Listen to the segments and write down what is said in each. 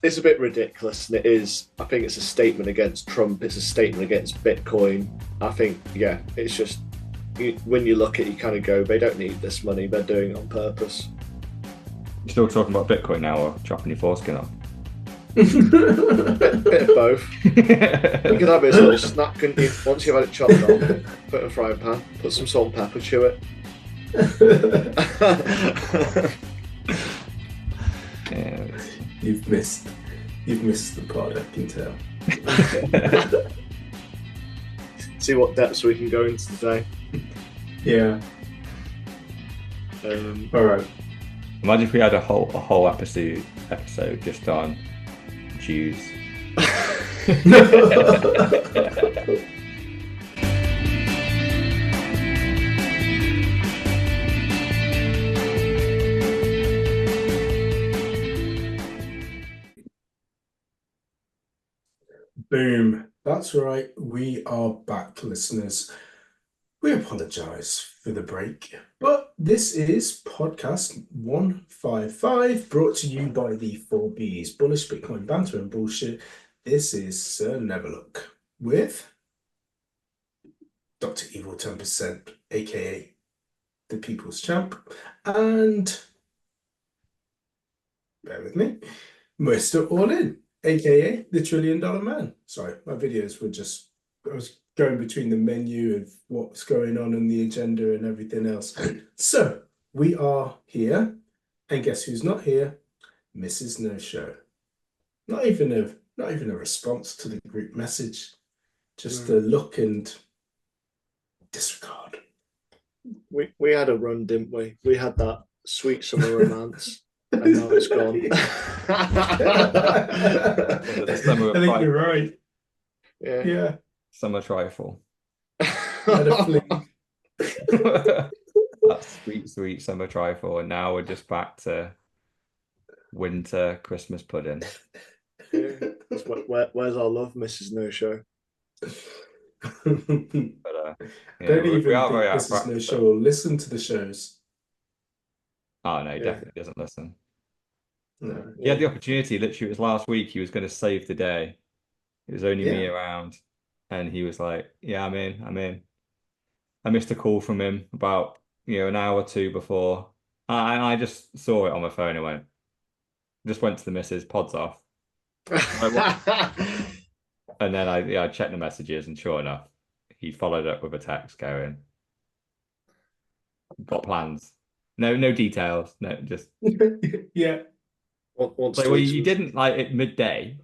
it's a bit ridiculous, and it is. I think it's a statement against Trump. It's a statement against Bitcoin. I think, yeah, it's just when you look at it, you kind of go, they don't need this money. They're doing it on purpose. You're still talking about Bitcoin now, or chopping your foreskin off? Bit of both. You could have this little snack, couldn't you? Once you've had it chopped off, put it in a frying pan, put some salt and pepper, chew it. Yeah. You've missed the pod, I can tell. See what depths we can go into today. Yeah. All right. Imagine if we had a whole episode just on Jews. Boom. That's right. We are back, listeners. We apologize for the break, but this is podcast 155, brought to you by the 4Bs, Bullish Bitcoin Banter and Bullshit. This is Sir Neverlook with Dr. Evil 10%, aka the People's Champ, and bear with me, Mr. All In, aka the $1 Trillion Man. Sorry, my videos were just, I was going between the menu of what's going on in the agenda and everything else. So we are here, and guess who's not here? Mrs. No Show. Not even a response to the group message, just a look and disregard. We had a run, didn't we? We had that sweet summer romance, and now it's gone. I think you're right. Yeah. Summer trifle. That sweet summer trifle, and now we're just back to winter Christmas pudding. Yeah. Where's our love, Mrs. No Show? But Don't even think Mrs. No Show will listen to the shows. Oh no, he definitely doesn't listen. No. He had the opportunity. Literally, it was last week. He was going to save the day. It was only me around, and he was like, "Yeah, I'm in." I missed a call from him about an hour or two before. I just saw it on my phone and went to the missus, pods off. And then I checked the messages, and sure enough, he followed up with a text going, "Got plans." No details. No, just yeah. Well, you didn't like at midday.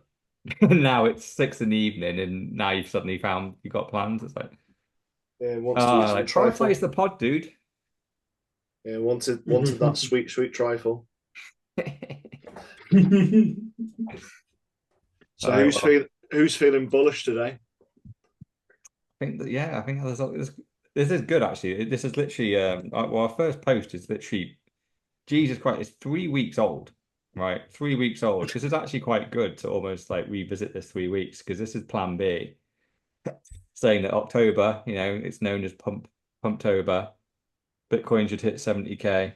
Now it's 6 in the evening, and now you've suddenly found you got plans. It's like, try place the pod, dude. Yeah, wanted that sweet trifle. So who's feeling bullish today? I think this is good actually. This is literally our first post is literally Jesus Christ, it's 3 weeks old, right? 3 weeks old. This is actually quite good to almost like revisit this 3 weeks because this is Plan B, saying that October, it's known as Pumptober. Bitcoin should hit 70K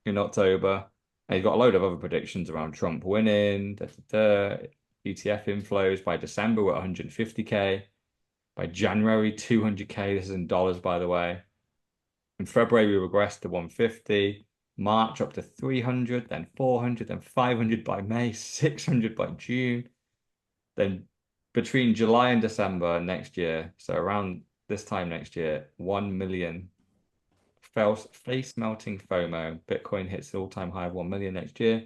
in October. And he's got a load of other predictions around Trump winning, ETF inflows by December we're at 150K. By January, 200K. This is in dollars, by the way. In February, we regressed to 150. March up to 300, then 400, then 500 by May, 600 by June. Then between July and December next year, so around this time next year, 1 million face melting FOMO. Bitcoin hits the all-time high of 1 million next year.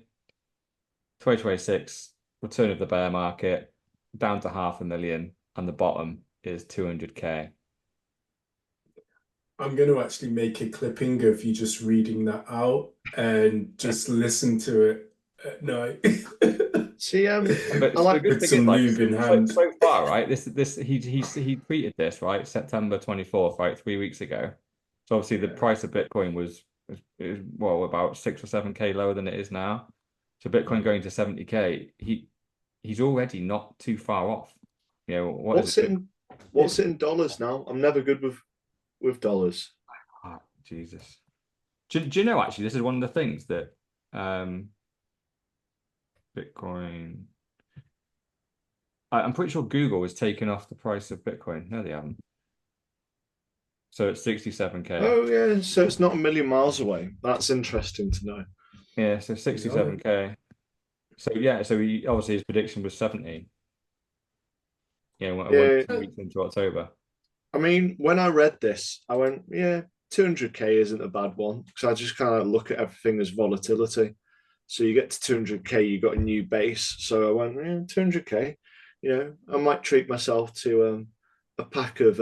2026, return of the bear market, down to 500,000, and the bottom is 200K. I'm going to actually make a clipping of you just reading that out and just listen to it at night. See, but I like with some lube in hand. So far, right? He tweeted this right September 24th, right, 3 weeks ago. So obviously the price of Bitcoin was about 6 or 7K lower than it is now. So Bitcoin going to 70K, he's already not too far off. What's it in dollars now? I'm never good with dollars. Oh, Jesus. Do you know actually this is one of the things that Bitcoin I'm pretty sure Google has taken off the price of Bitcoin. No, they haven't. So it's 67K. Oh yeah, so it's not a million miles away. That's interesting to know. Yeah, so 67K. So yeah, so he obviously his prediction was 70. Yeah, one Yeah, 2 weeks into October. I mean, when I read this, I went, yeah, 200k isn't a bad one because I just kind of look at everything as volatility. So you get to 200k, you got a new base. So I went, yeah, 200k. You know, I might treat myself to a pack of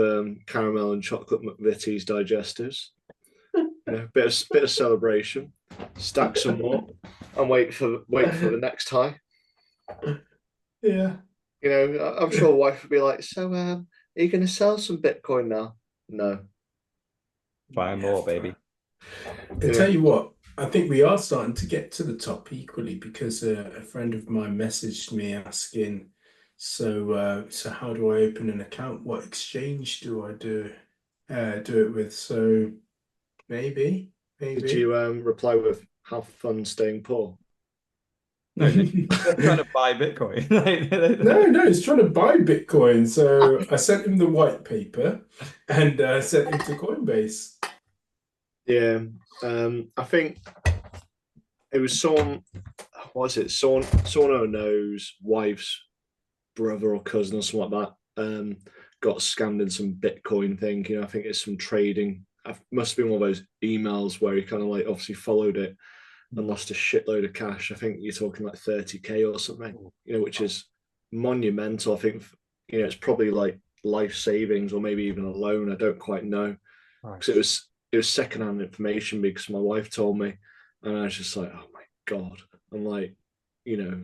caramel and chocolate McVitie's digestives. You know, bit of celebration. Stack some more, and wait for the next high. Yeah. You know, I'm sure wife would be like, so are you going to sell some Bitcoin now? No. Buy more, baby. I tell you what, I think we are starting to get to the top equally because a friend of mine messaged me asking, so how do I open an account? What exchange do I do it with? So maybe. Did you reply with "Have fun staying poor"? No, they're trying to buy Bitcoin. No, he's trying to buy Bitcoin. So I sent him the white paper and sent him to Coinbase. Yeah, I think it was someone. What was it? Someone who knows wife's brother or cousin or something like that. Got scammed in some Bitcoin thing. You know, I think it's some trading. It must have been one of those emails where he kind of like obviously followed it and lost a shitload of cash. I think you're talking like 30k or something. You know, which is monumental. I think you know it's probably like life savings or maybe even a loan. I don't quite know because it was secondhand information because my wife told me, and I was just like, oh my god. I'm like, you know,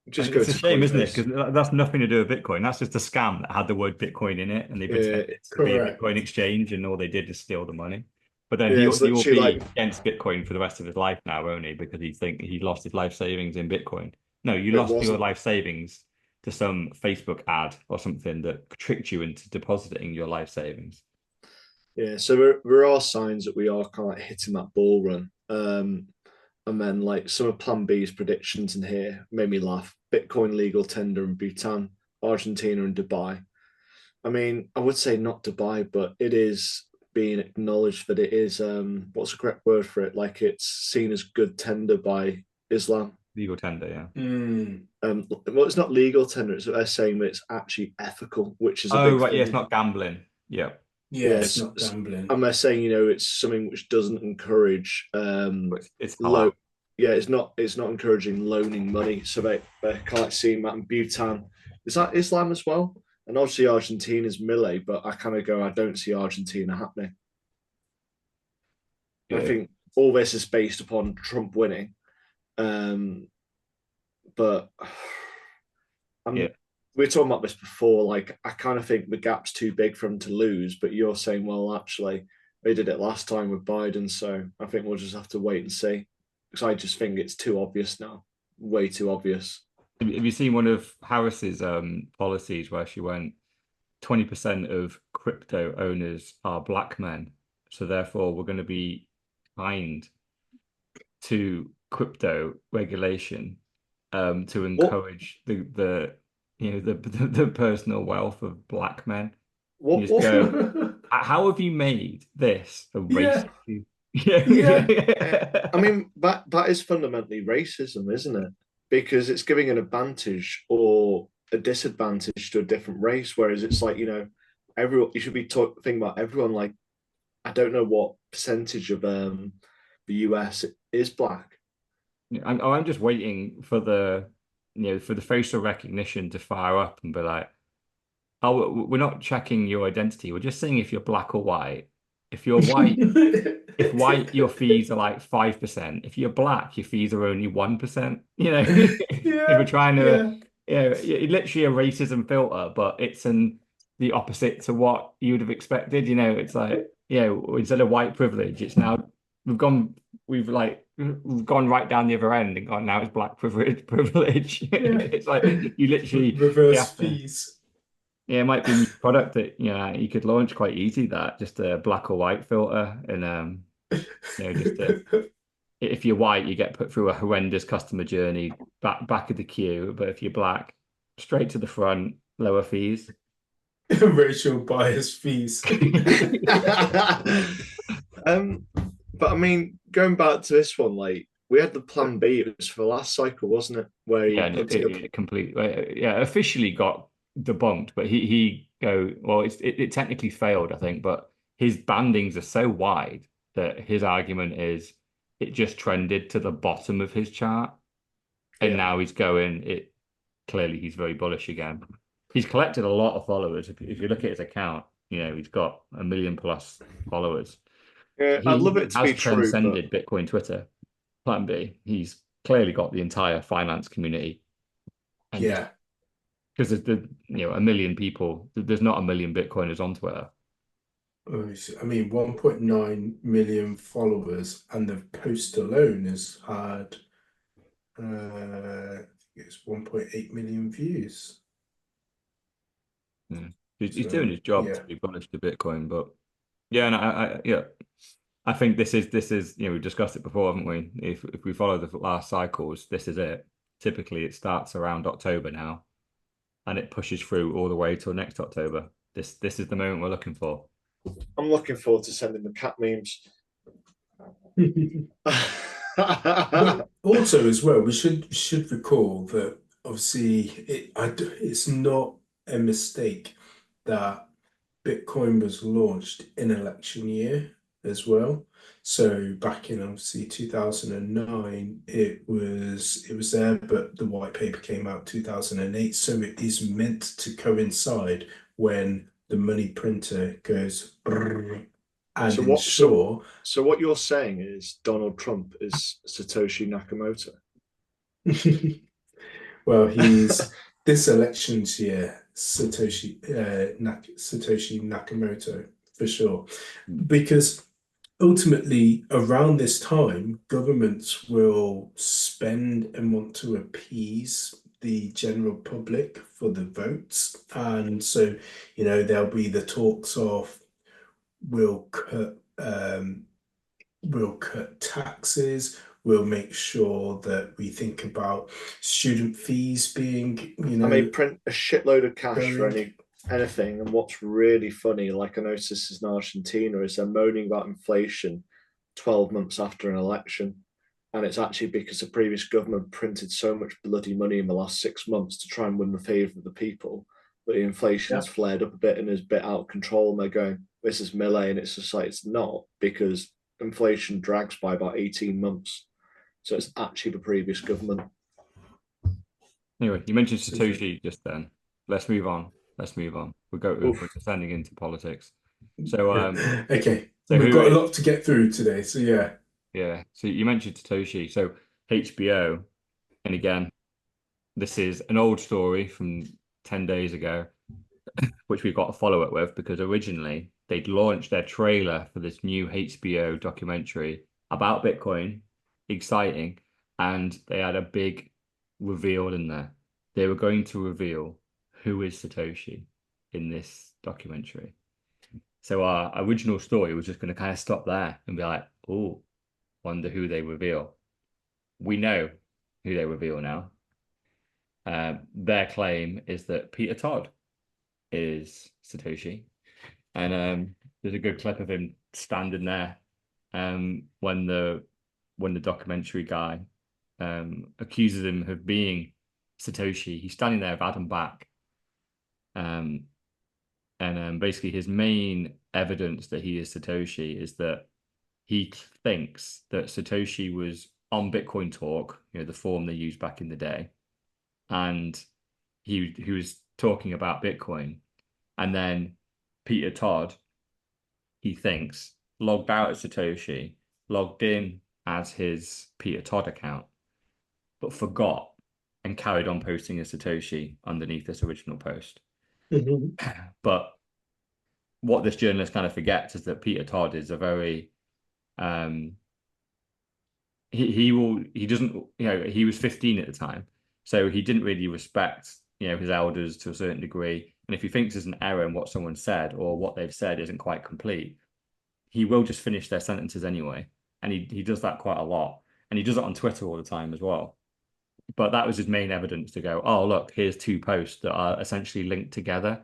just And go it's a to shame, isn't it? Coinbase. Because that's nothing to do with Bitcoin. That's just a scam that had the word Bitcoin in it, and they Yeah, pretended to be a Correct. Bitcoin exchange, and all they did is steal the money. But then yeah, it's he will literally be like against Bitcoin for the rest of his life now, only because he lost his life savings in Bitcoin. No, you it lost your wasn't. life savings to some Facebook ad or something that tricked you into depositing your life savings. Yeah, so there are signs that we are kind of like hitting that ball run. And then like some of Plan B's predictions in here made me laugh. Bitcoin legal tender in Bhutan, Argentina, and Dubai. I mean, I would say not Dubai, but it is being acknowledged that it is what's the correct word for it? Like it's seen as good tender by Islam. Legal tender, yeah. Well, it's not legal tender. It's they're saying that it's actually ethical, which is a Oh, big right, yeah, it's thing. not gambling. Yeah, Yeah, it's Yes, not gambling. and they're saying you know it's something which doesn't encourage but it's low. halal. Yeah, it's not encouraging loaning money. So they can't see that in Bhutan. Is that Islam as well? And obviously Argentina's Millet, but I kind of go I don't see Argentina happening. I Yeah, think all this is based upon Trump winning. Um, but yeah. we were talking about this before. Like, I kind of think the gap's too big for him to lose. But you're saying, well, actually, they did it last time with Biden, so I think we'll just have to wait and see. Because I just think it's too obvious now, way too obvious. Have you seen one of Harris's policies where she went 20% of crypto owners are black men, so therefore we're going to be kind to crypto regulation to What encourage the you know the personal wealth of black men. You just what? go, how have you made this a race Yeah, issue? yeah. I mean, that is fundamentally racism, isn't it? Because it's giving an advantage or a disadvantage to a different race, whereas it's like you know, everyone you should be thinking about everyone. Like I don't know what percentage of the US is black. I'm just waiting for for the facial recognition to fire up and be like, oh, we're not checking your identity. We're just seeing if you're black or white. If you're white, if white, your fees are like 5%. If you're black, your fees are only 1%. You know, if we're Yeah, trying to, yeah, literally a racism filter, but it's the opposite to what you would have expected. You know, it's like, instead of white privilege, it's now we've gone, we've gone right down the other end and gone now it's black privilege. yeah. It's like you literally you Reverse have to. fees. Yeah, it might be a new product that you could launch quite easy. That just a black or white filter, and just if you're white, you get put through a horrendous customer journey back of the queue. But if you're black, straight to the front, lower fees. Racial bias fees. But I mean, going back to this one, like we had the plan B. It was for the last cycle, wasn't it? Where Yeah, he and put it completely, yeah, officially got debunked, but well, it technically failed, I think, but his bandings are so wide that his argument is it just trended to the bottom of his chart, and yeah. now he's going, it clearly he's very bullish again. He's collected a lot of followers. If you look at his account, he's got 1 million plus followers. Yeah, I'd love He it to has be true, but transcended Bitcoin Twitter. Plan B. He's clearly got the entire finance community, and just Yeah. because there's 1 million people, there's not 1 million Bitcoiners on Twitter. I mean, 1.9 million followers, and the post alone has had, I think it's 1.8 million views. Yeah. He's So, doing his job yeah. to be bullish to Bitcoin, but yeah, and I think this is we've discussed it before, haven't we? If we follow the last cycles, this is it. Typically, it starts around October now, and it pushes through all the way till next October. This is the moment we're looking for. I'm looking forward to sending the cat memes. But also, as well, we should recall that obviously it's not a mistake that Bitcoin was launched in election year as well. So back in obviously 2009, it was there, but the white paper came out 2008. So it is meant to coincide when the money printer goes brrr, and So ensure. so what you're saying is Donald Trump is Satoshi Nakamoto. Well, he's this election's year, Satoshi Nakamoto for sure, because ultimately around this time, governments will spend and want to appease the general public for the votes, and so there'll be the talks of we'll cut we'll cut taxes. We'll make sure that we think about student fees being, I may print a shitload of cash for going. anything. And what's really funny, like I noticed this is in Argentina, is they're moaning about inflation 12 months after an election. And it's actually because the previous government printed so much bloody money in the last 6 months to try and win the favour of the people. But the inflation's flared up a bit and is a bit out of control. And they're going, this is melee. And it's just like, it's not, because inflation drags by about 18 months. So it's actually the previous government. Anyway, you mentioned Satoshi just then. Let's move on. We're descending into politics. So okay, so we've got a lot to get through today. So yeah. Yeah. So you mentioned Satoshi. So HBO, and again, this is an old story from 10 days ago, which we've got to follow it with, because originally they'd launched their trailer for this new HBO documentary about Bitcoin, exciting, and they had a big reveal in there. They were going to reveal who is Satoshi in this documentary. So our original story was just going to kind of stop there and be like, oh, wonder who they reveal. We know who they reveal now. Their claim is that Peter Todd is Satoshi, and there's a good clip of him standing there when the documentary guy accuses him of being Satoshi. He's standing there with Adam back, and basically his main evidence that he is Satoshi is that he thinks that Satoshi was on Bitcoin Talk, the forum they used back in the day, and he was talking about Bitcoin, and then Peter Todd, he thinks, logged out as Satoshi, logged in as his Peter Todd account, but forgot and carried on posting as Satoshi underneath this original post. But what this journalist kind of forgets is that Peter Todd is a very he doesn't, he was 15 at the time, so he didn't really respect his elders to a certain degree, and if he thinks there's an error in what someone said or what they've said isn't quite complete, he will just finish their sentences anyway, and he does that quite a lot, and he does it on Twitter all the time as well. But that was his main evidence to go, oh, look, here's two posts that are essentially linked together.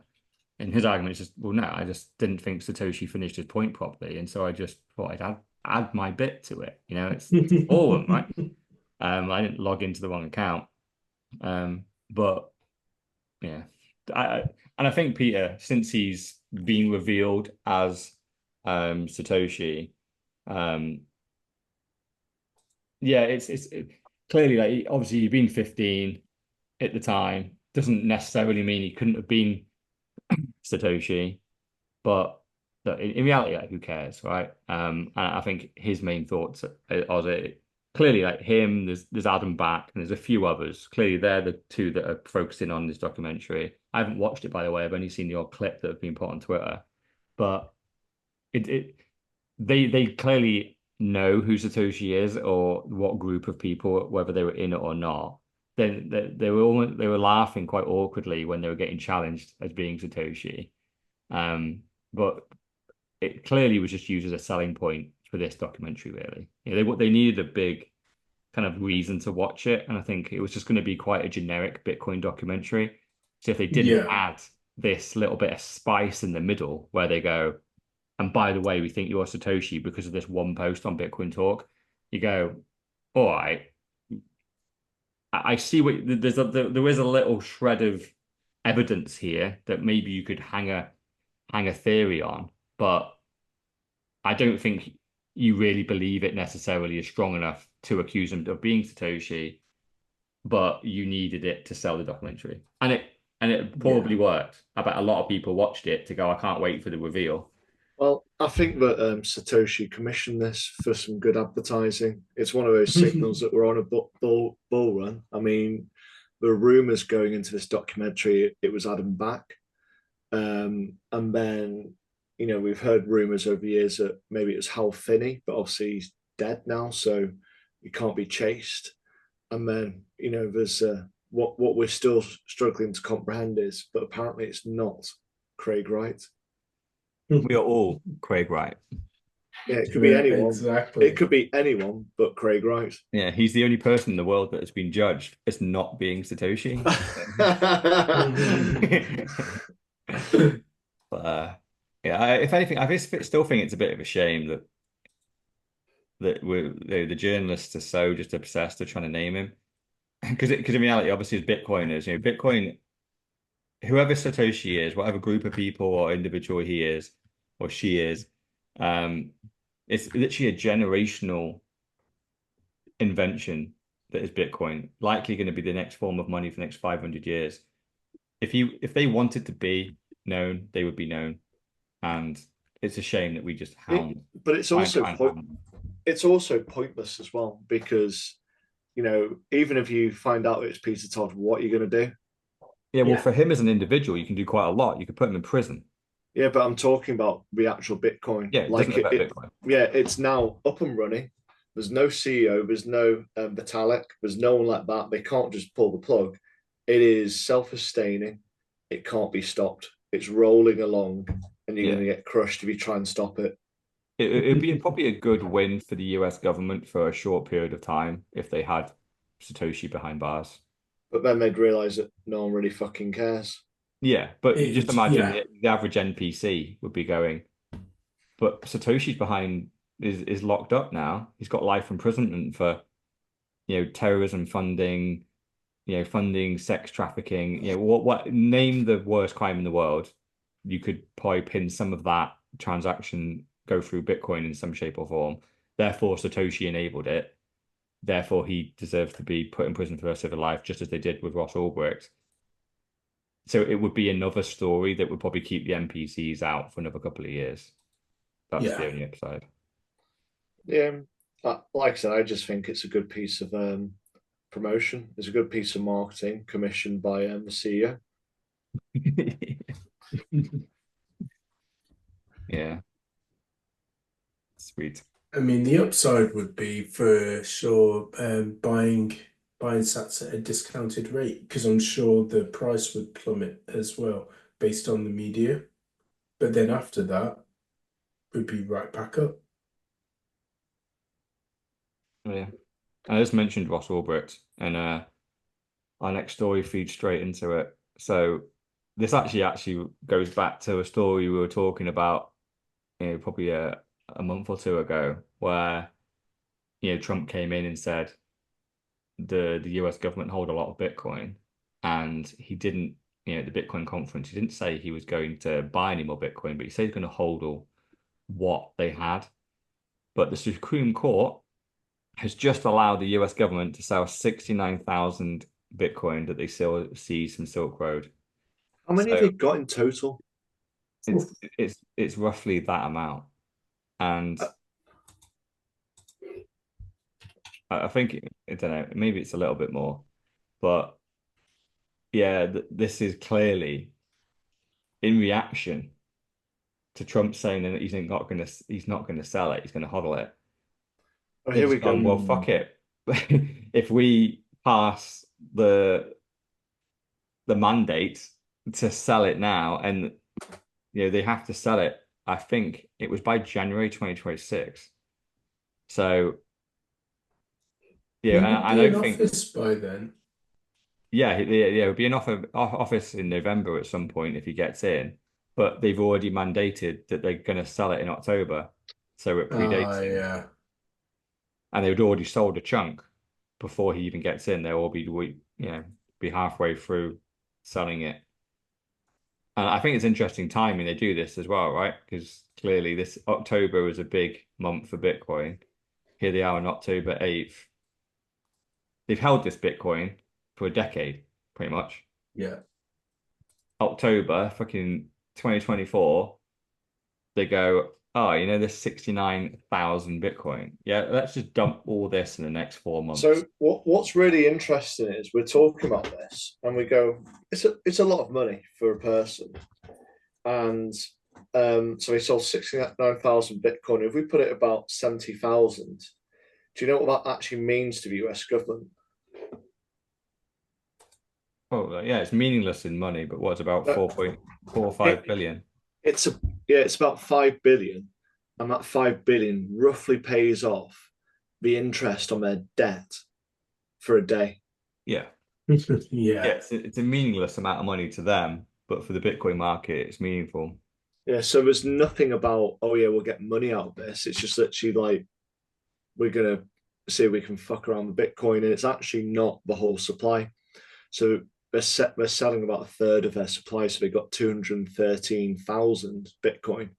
And his argument is just, well, no, I just didn't think Satoshi finished his point properly. And so I just thought I'd add my bit to it. You know, it's a forum, right? I didn't log into the wrong account. But yeah, and I think Peter, since he's been revealed as Satoshi, yeah, it's clearly like obviously he'd been 15 at the time. Doesn't necessarily mean he couldn't have been Satoshi, but in reality, like, who cares, right? And I think his main thoughts are that clearly, like him, there's Adam Back, and there's a few others. Clearly, they're the two that are focusing on this documentary. I haven't watched it, by the way. I've only seen the odd clip that have been put on Twitter, but they clearly know who Satoshi is or what group of people, whether they were in it or not. Then they were laughing quite awkwardly when they were getting challenged as being Satoshi. But it clearly was just used as a selling point for this documentary, really. You know, they needed a big kind of reason to watch it, and I think it was just going to be quite a generic Bitcoin documentary. So if they didn't add this little bit of spice in the middle where they go, and by the way, we think you're Satoshi because of this one post on Bitcoin Talk, you go, all right, I see what there is a little shred of evidence here that maybe you could hang a theory on, but I don't think you really believe it necessarily is strong enough to accuse him of being Satoshi, but you needed it to sell the documentary. And it probably worked. I bet a lot of people watched it to go, I can't wait for the reveal. Well, I think that Satoshi commissioned this for some good advertising. It's one of those signals that we're on a bull run. I mean, the rumors going into this documentary, it was Adam Back. And then, you know, we've heard rumors over the years that maybe it was Hal Finney, but obviously he's dead now, so he can't be chased. And then, you know, there's what we're still struggling to comprehend is, but apparently it's not Craig Wright. We are all Craig Wright. Yeah, it could be anyone. Exactly. It could be anyone but Craig Wright. Yeah, he's the only person in the world that has been judged as not being Satoshi. But yeah, if anything, I still think it's a bit of a shame that the journalists are so just obsessed with trying to name him, because in reality, obviously, as Bitcoiners, you know, Bitcoin, whoever Satoshi is, whatever group of people or individual he is or she is, it's literally a generational invention that is Bitcoin, likely going to be the next form of money for the next 500 years. If they wanted to be known, they would be known, and it's a shame that we just hound. But it's also pointless as well, because, you know, even if you find out it's Peter Todd, what are you going to do? Yeah, well, for him as an individual, you can do quite a lot. You could put him in prison. Yeah, but I'm talking about the actual Bitcoin. Yeah, Bitcoin. Yeah, it's now up and running. There's no CEO, there's no Vitalik, there's no one like that. They can't just pull the plug. It is self-sustaining. It can't be stopped. It's rolling along, and you're going to get crushed if you try and stop it. It'd be probably a good win for the US government for a short period of time if they had Satoshi behind bars. But then they'd realize that no one really fucking cares. Yeah, but you just imagine the average NPC would be going, but Satoshi's behind is locked up now. He's got life imprisonment for, you know, terrorism funding, you know, funding sex trafficking. You know, what name the worst crime in the world? You could probably pin some of that transaction go through Bitcoin in some shape or form. Therefore, Satoshi enabled it. Therefore, he deserves to be put in prison for the rest of his life, just as they did with Ross Ulbricht. So it would be another story that would probably keep the NPCs out for another couple of years. That's the only upside. Yeah, like I said, I just think it's a good piece of promotion. It's a good piece of marketing commissioned by the CEO. Yeah. Sweet. I mean, the upside would be for sure buying sats at a discounted rate, because I'm sure the price would plummet as well based on the media. But then after that, we'd be right back up. Yeah. I just mentioned Ross Ulbricht, and our next story feeds straight into it. So this actually goes back to a story we were talking about, probably a month or two ago, where Trump came in and said the US government hold a lot of Bitcoin, and he didn't, at the Bitcoin conference, he didn't say he was going to buy any more Bitcoin, but he said he's going to hold all what they had. But the Supreme Court has just allowed the US government to sell 69,000 Bitcoin that they still seized from Silk Road. How many have So they got in total? it's roughly that amount. And I think, I don't know, maybe it's a little bit more, but yeah, this is clearly in reaction to Trump saying that he's not going to sell it, he's going to hodl it. Oh, They've here we just go. gone, well, fuck it. If we pass the mandate to sell it now, and they have to sell it, I think it was by January 2026. So He and would I be in don't think, office by then. it would be an office in November at some point if he gets in, but they've already mandated that they're going to sell it in October, so it predates him. Yeah. And they would already sold a chunk before he even gets in. They'll all be halfway through selling it. And I think it's interesting timing they do this as well, right? Because clearly this October was a big month for Bitcoin. Here they are on October 8th. They've held this Bitcoin for a decade, pretty much. Yeah. October, fucking 2024, they go, oh, there's 69,000 Bitcoin. Yeah, let's just dump all this in the next 4 months. So what's really interesting is we're talking about this and we go, it's a lot of money for a person. And so he sold 69,000 Bitcoin. If we put it about 70,000, do you know what that actually means to the US government? Oh, yeah, it's meaningless in money, but what's about 4.45 billion? It's about 5 billion, and that 5 billion roughly pays off the interest on their debt for a day. Yeah. Yeah. It's a meaningless amount of money to them, but for the Bitcoin market, it's meaningful. Yeah, so there's nothing about, oh yeah, we'll get money out of this. It's just literally like, we're gonna see if we can fuck around with Bitcoin, and it's actually not the whole supply. So they're selling about a third of their supply, so they got 213,000 Bitcoin.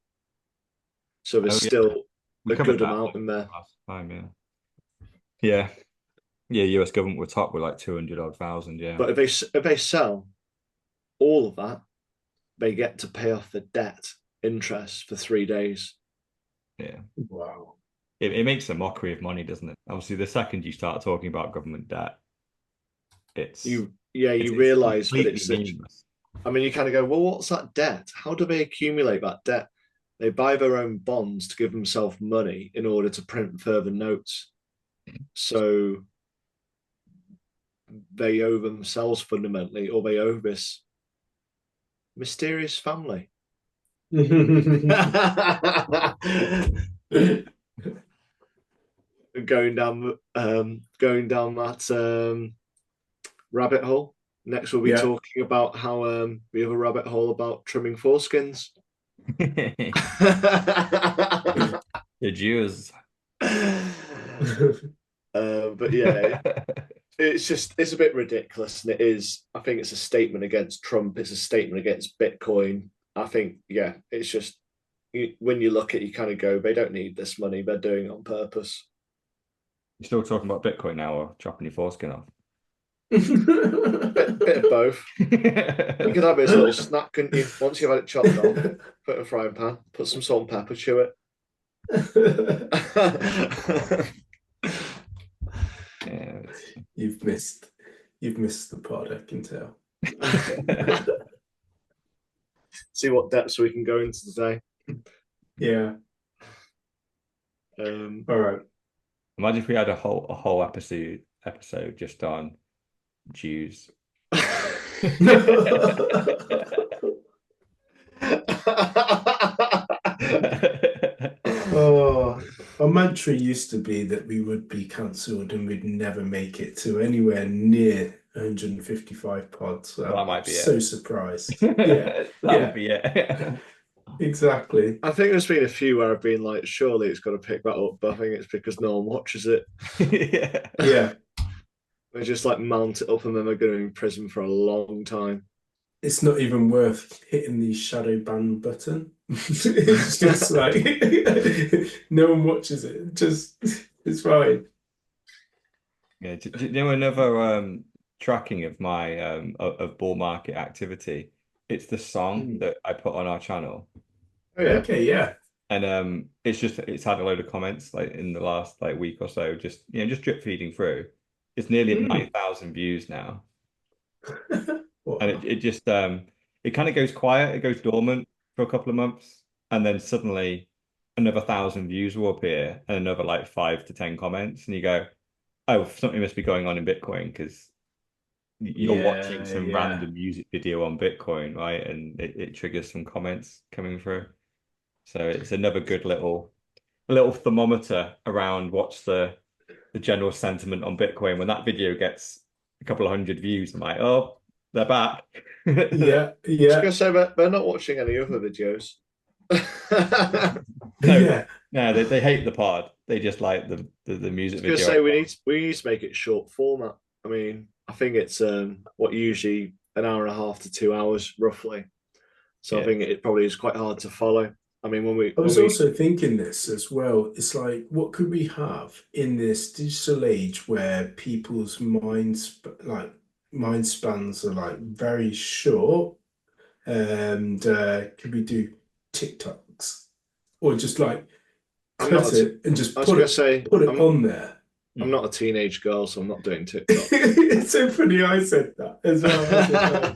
So there's still a good amount in there. Last time, yeah. US government were top with like 200 odd thousand, yeah. But if they sell all of that, they get to pay off the debt interest for 3 days. Yeah. Wow. It makes a mockery of money, doesn't it? Obviously, the second you start talking about government debt, you realize that it's meaningless. I mean, you kind of go, well, what's that debt? How do they accumulate that debt? They buy their own bonds to give themselves money in order to print further notes. So they owe themselves fundamentally, or they owe this mysterious family. going down that rabbit hole. Next, we'll be talking about how we have a rabbit hole about trimming foreskins. The Jews. But yeah, it's a bit ridiculous, and it is. I think it's a statement against Trump. It's a statement against Bitcoin. I think, yeah, it's just when you look at it, you kind of go, they don't need this money. They're doing it on purpose. You're still talking about Bitcoin now, or chopping your foreskin off? bit of both. You could have this little snack, couldn't you? Once you've had it chopped off, put it in a frying pan, put some salt and pepper, chew it. Yeah, you've missed the pod, I can tell. See what depths we can go into today. Yeah. All right. Imagine if we had a whole episode just on Jews. Oh, our mantra used to be that we would be cancelled and we'd never make it to anywhere near 155 pods. Well, that I'm might be so it. surprised. Yeah, That would yeah, be it. exactly. I think there's been a few where I've been like, surely it's got to pick that up, but I think it's because no one watches it. Yeah. Yeah, They just like mount it up and then they're going to be in prison for a long time. it's not even worth hitting the shadow ban button. It's just like no one watches it. Just it's fine. Yeah. Do you know another tracking of my of bull market activity? It's the song Hmm. that I put on our channel. Oh yeah. Okay, yeah. And it's had a load of comments like in the last like week or so, just just drip feeding through. It's nearly at Hmm. 9,000 views now. And Wow. it just it kind of goes quiet, it goes dormant for a couple of months, and then suddenly another 1,000 views will appear and another like 5 to 10 comments, and you go, oh, something must be going on in Bitcoin because you're watching Yeah, some yeah. random music video on Bitcoin, right? And it triggers some comments coming through. So it's another good little thermometer around what's the general sentiment on Bitcoin. When that video gets a couple of hundred views, I'm like, oh, they're back. Yeah, I was yeah, going to say, but they're not watching any other videos. I No, yeah. no, they hate the pod. They just like the music was going to video. say we need to make it short format. I mean, I think it's what usually an hour and a half to 2 hours roughly. So I Yeah, think it probably is quite hard to follow. I mean, when we I when was we also thinking this as well. It's like, what could we have in this digital age where people's mind spans are like very short? And could we do TikToks or just like I'm not cut a t- it and just I was going to say put it on there? I'm not a teenage girl, so I'm not doing TikTok. It's so funny. I said that as well. I said, oh,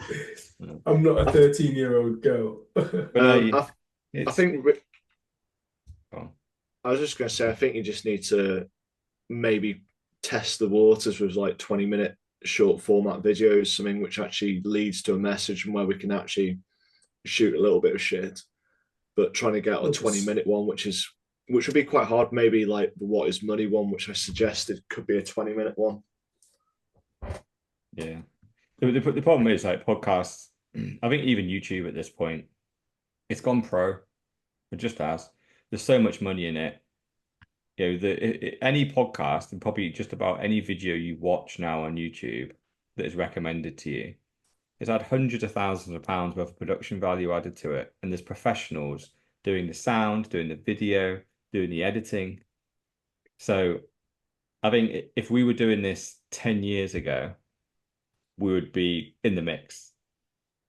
Mm. I'm not a I, 13-year-old girl. But no, I I it's think oh, I was just going to say I think you just need to maybe test the waters with like 20-minute short format videos, something which actually leads to a message and where we can actually shoot a little bit of shit, but trying to get a 20-minute one, which would be quite hard. Maybe like the what is money one, which I suggested could be a 20-minute one. yeah. The problem is like podcasts. I think even YouTube at this point, it's gone pro. It just has. There's so much money in it. Any podcast and probably just about any video you watch now on YouTube that is recommended to you, it's had hundreds of thousands of pounds worth of production value added to it. And there's professionals doing the sound, doing the video, doing the editing. So I think if we were doing this 10 years ago, we would be in the mix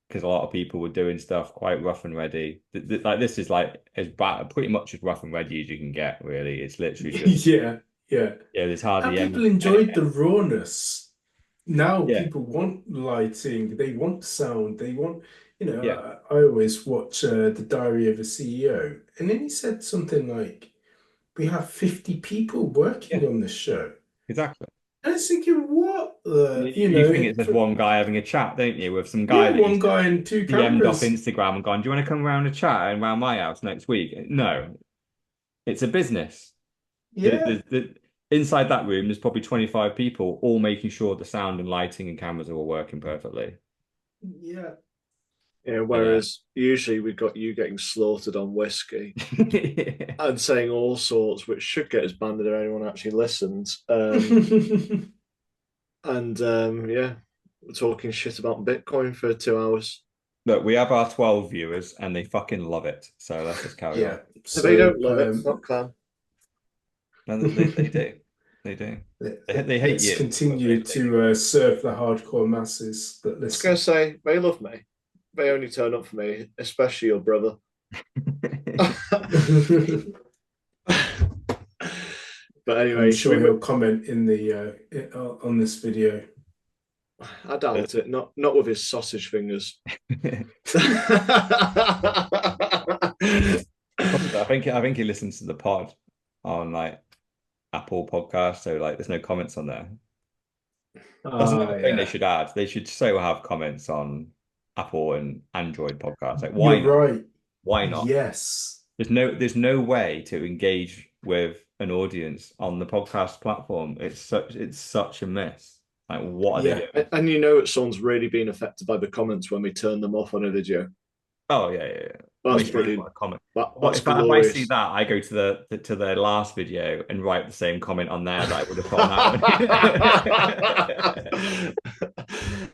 because a lot of people were doing stuff quite rough and ready. Like this is like as bad, pretty much as rough and ready as you can get, really. It's literally just, Yeah, yeah. there's And hardly people any. enjoyed the rawness. Now Yeah, people want lighting, they want sound, they want, yeah, I always watch The Diary of a CEO, and then he said something like, we have 50 people working yeah, on this show. exactly. And I was thinking, what You think it's just one guy having a chat, don't you, with some guy yeah, that one he's guy and two DM'd off cameras. Instagram and gone, do you want to come around and chat and around my house next week? No, it's a business. Yeah, Inside that room, there's probably 25 people all making sure the sound and lighting and cameras are all working perfectly. yeah. Yeah, But whereas usually we got you getting slaughtered on whiskey yeah, and saying all sorts, which should get us banned if anyone actually listens. And yeah, we're talking shit about Bitcoin for 2 hours. look, we have our 12 viewers and they fucking love it. So let's just carry on. Yeah. If they So don't love it, fuck them. No, they do. They do. They hate let's you, but they continue do. to serve the hardcore masses that I was going to listen. say, they love me. They only turn up for me, especially your brother. But I'm anyway, sure he'll comment in the on this video. I doubt it. Not with his sausage fingers. I think he listens to the pod on like Apple Podcast, so like there's no comments on there. That's another thing they Yeah, should add. They should so have comments on Apple and Android podcasts. Like why you're not? right. Why not? Yes. There's no way to engage with an audience on the podcast platform. It's such a mess. Like, what are they doing? And you know, someone's really been affected by the comments when we turn them off on a video. Oh yeah. That's Well, brilliant. comment. That's If I see glorious. that, I go to the last video and write the same comment on there that I would have put on that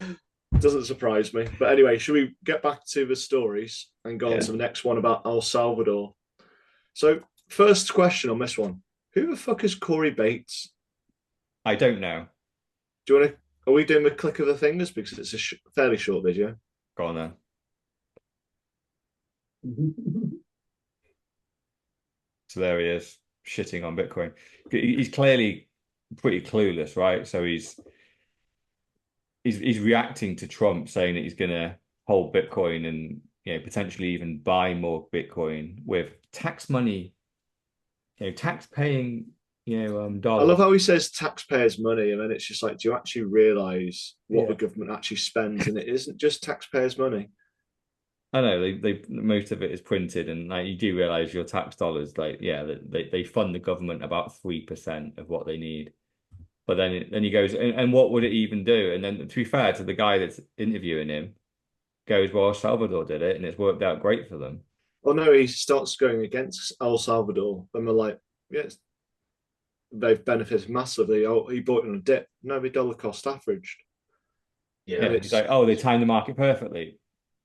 one. Doesn't surprise me. But anyway, should we get back to the stories and go on to the next one about El Salvador? So, first question on this one: who the fuck is Corey Bates? I don't know. Do you want to? Are we doing the click of the fingers because it's a fairly short video? Go on then. So there he is, shitting on Bitcoin. He's clearly pretty clueless, right? So he's reacting to Trump saying that he's going to hold Bitcoin and potentially even buy more Bitcoin with tax money, tax paying, dollars. I love how he says taxpayers' money, and then it's just like, do you actually realize what the government actually spends? And it isn't just taxpayers' money. I know they most of it is printed, and like you do realize your tax dollars, like they fund the government about 3% of what they need. But then he goes, and what would it even do? And then to be fair to the guy that's interviewing him, goes, well, Salvador did it, and it's worked out great for them. Well, no, he starts going against El Salvador, and we're like, yes, they've benefited massively. Oh, he bought it on a dip. No, the dollar cost averaged. Yeah, he's like, oh, they timed the market perfectly.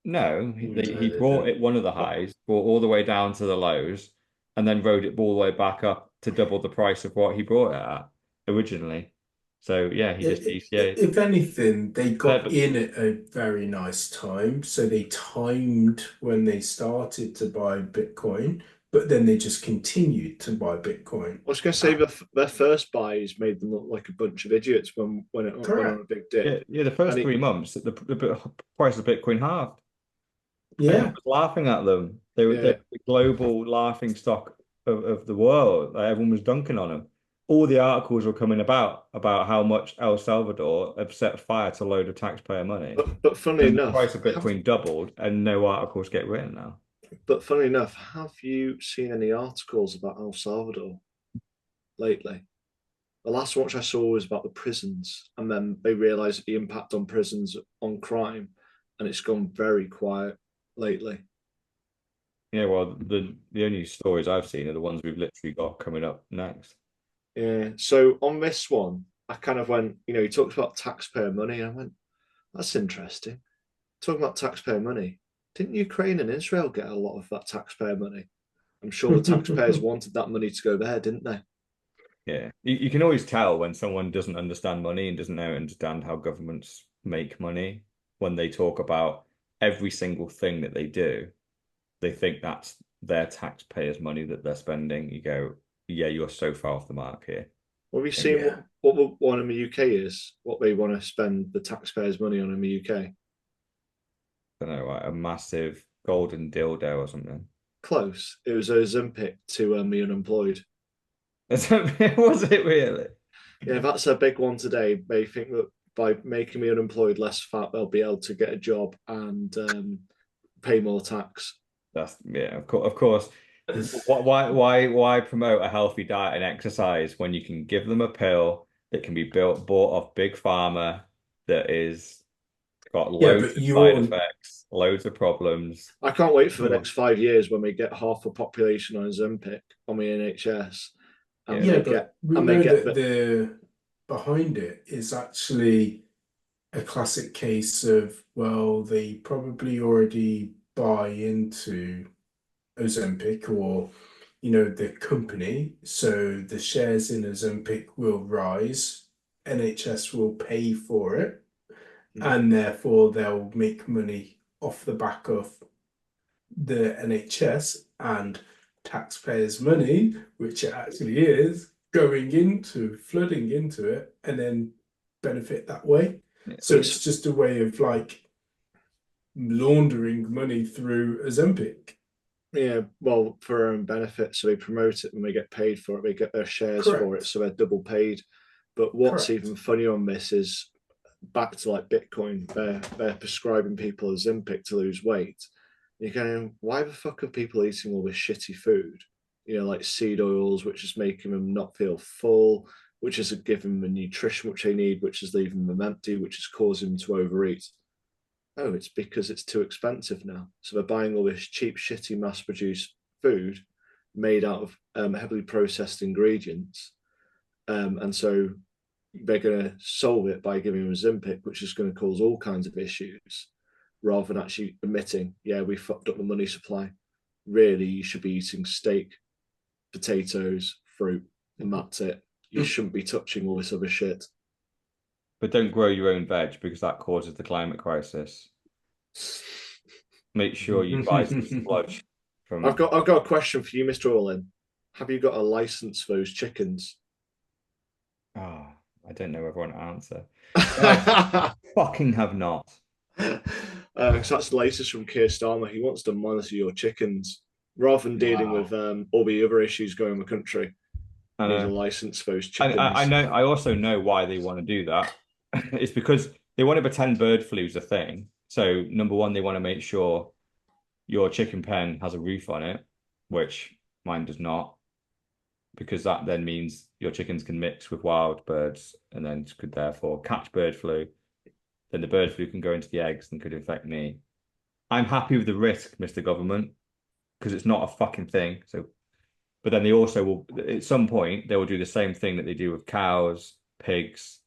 No, he brought it one of the highs, brought all the way down to the lows, and then rode it all the way back up to double the price of what he brought it at originally. So yeah, he just DCA'd. If anything, they got in at a very nice time. So they timed when they started to buy Bitcoin, but then they just continued to buy Bitcoin. I was going to say their first buys made them look like a bunch of idiots when it went on a big dip. Yeah, the first 3 months, the price of Bitcoin halved. Yeah, everyone was laughing at them. They were the global laughing stock of the world. Like, everyone was dunking on them. All the articles were coming about how much El Salvador have set fire to a load of taxpayer money. But funnily enough, the price of Bitcoin doubled, and no articles get written now. But funnily enough, have you seen any articles about El Salvador lately? The last one which I saw was about the prisons, and then they realised the impact on prisons on crime, and it's gone very quiet lately. Yeah, well, the only stories I've seen are the ones we've literally got coming up next. Yeah. So on this one, I kind of went, he talks about taxpayer money, and I went, that's interesting. Talking about taxpayer money, didn't Ukraine and Israel get a lot of that taxpayer money? I'm sure the taxpayers wanted that money to go there, didn't they? Yeah, you can always tell when someone doesn't understand money and doesn't understand how governments make money when they talk about every single thing that they do. They think that's their taxpayers' money that they're spending. You go, yeah, you're so far off the mark here. Well, have you seen what the one in the UK is? What they want to spend the taxpayers' money on in the UK? I don't know, like a massive golden dildo or something. Close. It was a Ozempic to the unemployed. Was it really? Yeah, that's a big one today. They think that by making me unemployed less fat, they'll be able to get a job and pay more tax. That's of course. Why promote a healthy diet and exercise when you can give them a pill that can be bought off big pharma that is got loads of side effects, loads of problems. I can't wait for the next 5 years when we get half the population on Ozempic on the NHS. But we know that the behind it is actually a classic case of, well, they probably already buy into Ozempic or the company, so the shares in Ozempic will rise, NHS will pay for it, and therefore they'll make money off the back of the NHS and taxpayers' money, which it actually is, flooding into it, and then benefit that way. So it's just a way of laundering money through Ozempic. Yeah, well, for their own benefit. So they promote it and they get paid for it. They get their shares for it, so they're double paid. But what's even funnier on this is back to Bitcoin. They're prescribing people Ozempic to lose weight. You're going, why the fuck are people eating all this shitty food? Like seed oils, which is making them not feel full, which isn't giving them the nutrition which they need, which is leaving them empty, which is causing them to overeat. Oh, it's because it's too expensive now. So they're buying all this cheap, shitty, mass-produced food made out of heavily processed ingredients. And so they're going to solve it by giving them Ozempic, which is going to cause all kinds of issues, rather than actually admitting, yeah, we fucked up the money supply. Really, you should be eating steak, potatoes, fruit, and that's it. You shouldn't be touching all this other shit. But don't grow your own veg because that causes the climate crisis. Make sure you buy some sludge from. I've got a question for you, Mr. Orlin. Have you got a license for those chickens? Oh, I don't know whether I want to answer. I fucking have not. So that's the latest from Keir Starmer. He wants to monitor your chickens rather than dealing with all the other issues going in the country. Need a license for those chickens. I know. I also know why they want to do that. It's because they want to pretend bird flu is a thing. So number one, they want to make sure your chicken pen has a roof on it, which mine does not, because that then means your chickens can mix with wild birds and then could therefore catch bird flu. Then the bird flu can go into the eggs and could infect me. I'm happy with the risk, Mr. Government, because it's not a fucking thing. So, but then they also will, at some point, they will do the same thing that they do with cows, pigs,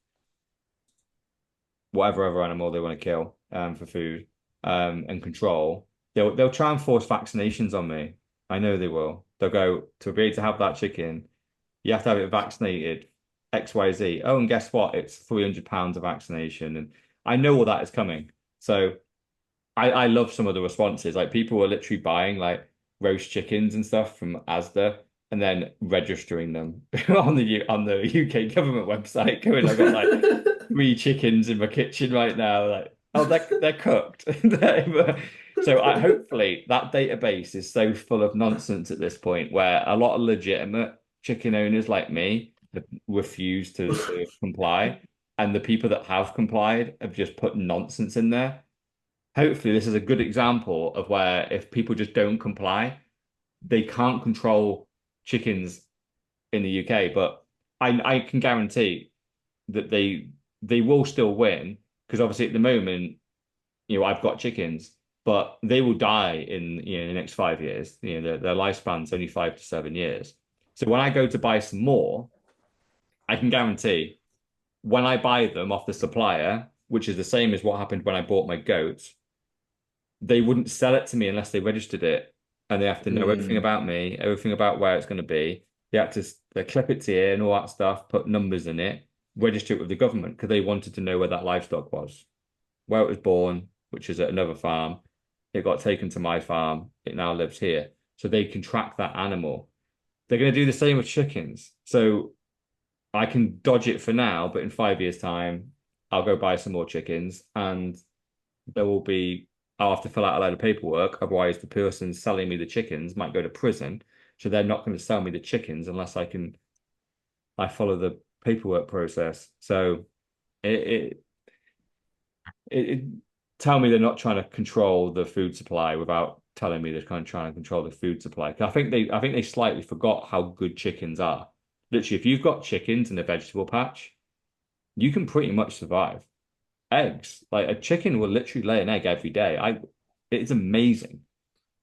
whatever other animal they want to kill for food and control. They'll try and force vaccinations on me. I know they will. They'll go, to be able to have that chicken, you have to have it vaccinated, XYZ. Oh, and guess what? It's £300 of vaccination. And I know all that is coming. So I love some of the responses. Like people are literally buying like roast chickens and stuff from Asda and then registering them on the UK government website. Going, I've got like 3 chickens in my kitchen right now. Like, oh, they're cooked. So hopefully that database is so full of nonsense at this point where a lot of legitimate chicken owners like me have refused to comply. And the people that have complied have just put nonsense in there. Hopefully this is a good example of where if people just don't comply, they can't control chickens in the UK. But I can guarantee that they will still win because obviously at the moment, I've got chickens, but they will die in the next 5 years. Their lifespan's only 5 to 7 years. So when I go to buy some more, I can guarantee when I buy them off the supplier, which is the same as what happened when I bought my goats, they wouldn't sell it to me unless they registered it. And they have to know everything about me, everything about where it's going to be. They have to clip its ear and all that stuff, put numbers in it, register it with the government because they wanted to know where that livestock was, where it was born, which is at another farm. It got taken to my farm. It now lives here. So they can track that animal. They're going to do the same with chickens. So I can dodge it for now, but in 5 years' time, I'll go buy some more chickens and I'll have to fill out a load of paperwork. Otherwise, the person selling me the chickens might go to prison. So they're not going to sell me the chickens unless I follow the paperwork process. So it tell me they're not trying to control the food supply without telling me they're kind of trying to control the food supply. I think they slightly forgot how good chickens are. Literally, if you've got chickens in a vegetable patch, you can pretty much survive. Eggs, like a chicken will literally lay an egg every day. It's amazing,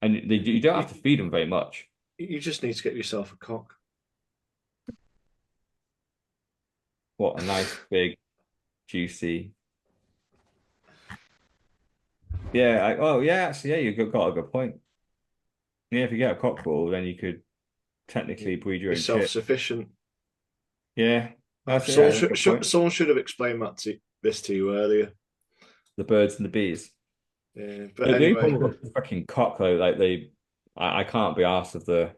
and you don't have to feed them very much. You just need to get yourself a cock. What a nice big, juicy. Yeah. Actually, yeah, you've got a good point. Yeah, if you get a cock ball, then you could technically breed your own self-sufficient. Yeah. Someone should have explained this to you earlier. The birds and the bees. Yeah, but anyway, fucking cock though, like I can't be arsed of the.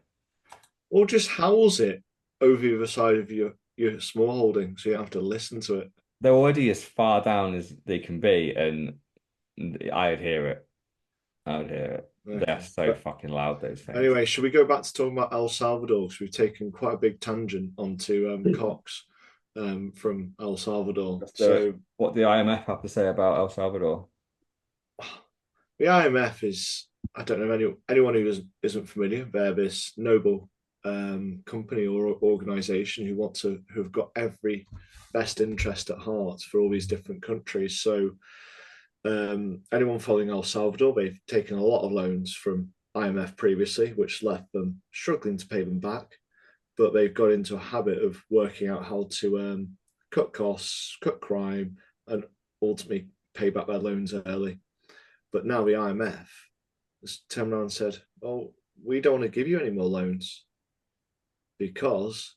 Or just howls it over the other side of your small holding, so you have to listen to it. They're already as far down as they can be, and I'd hear it. Okay. They're so fucking loud, those things. Anyway, should we go back to talking about El Salvador? Because we've taken quite a big tangent onto cocks from El Salvador. So what the IMF have to say about El Salvador? The IMF is, I don't know anyone who isn't familiar. They're this noble company or organization who've got every best interest at heart for all these different countries. So anyone following El Salvador, they've taken a lot of loans from IMF previously, which left them struggling to pay them back. But they've got into a habit of working out how to cut costs, cut crime, and ultimately pay back their loans early. But now the IMF has turned around and said, "Oh, we don't want to give you any more loans because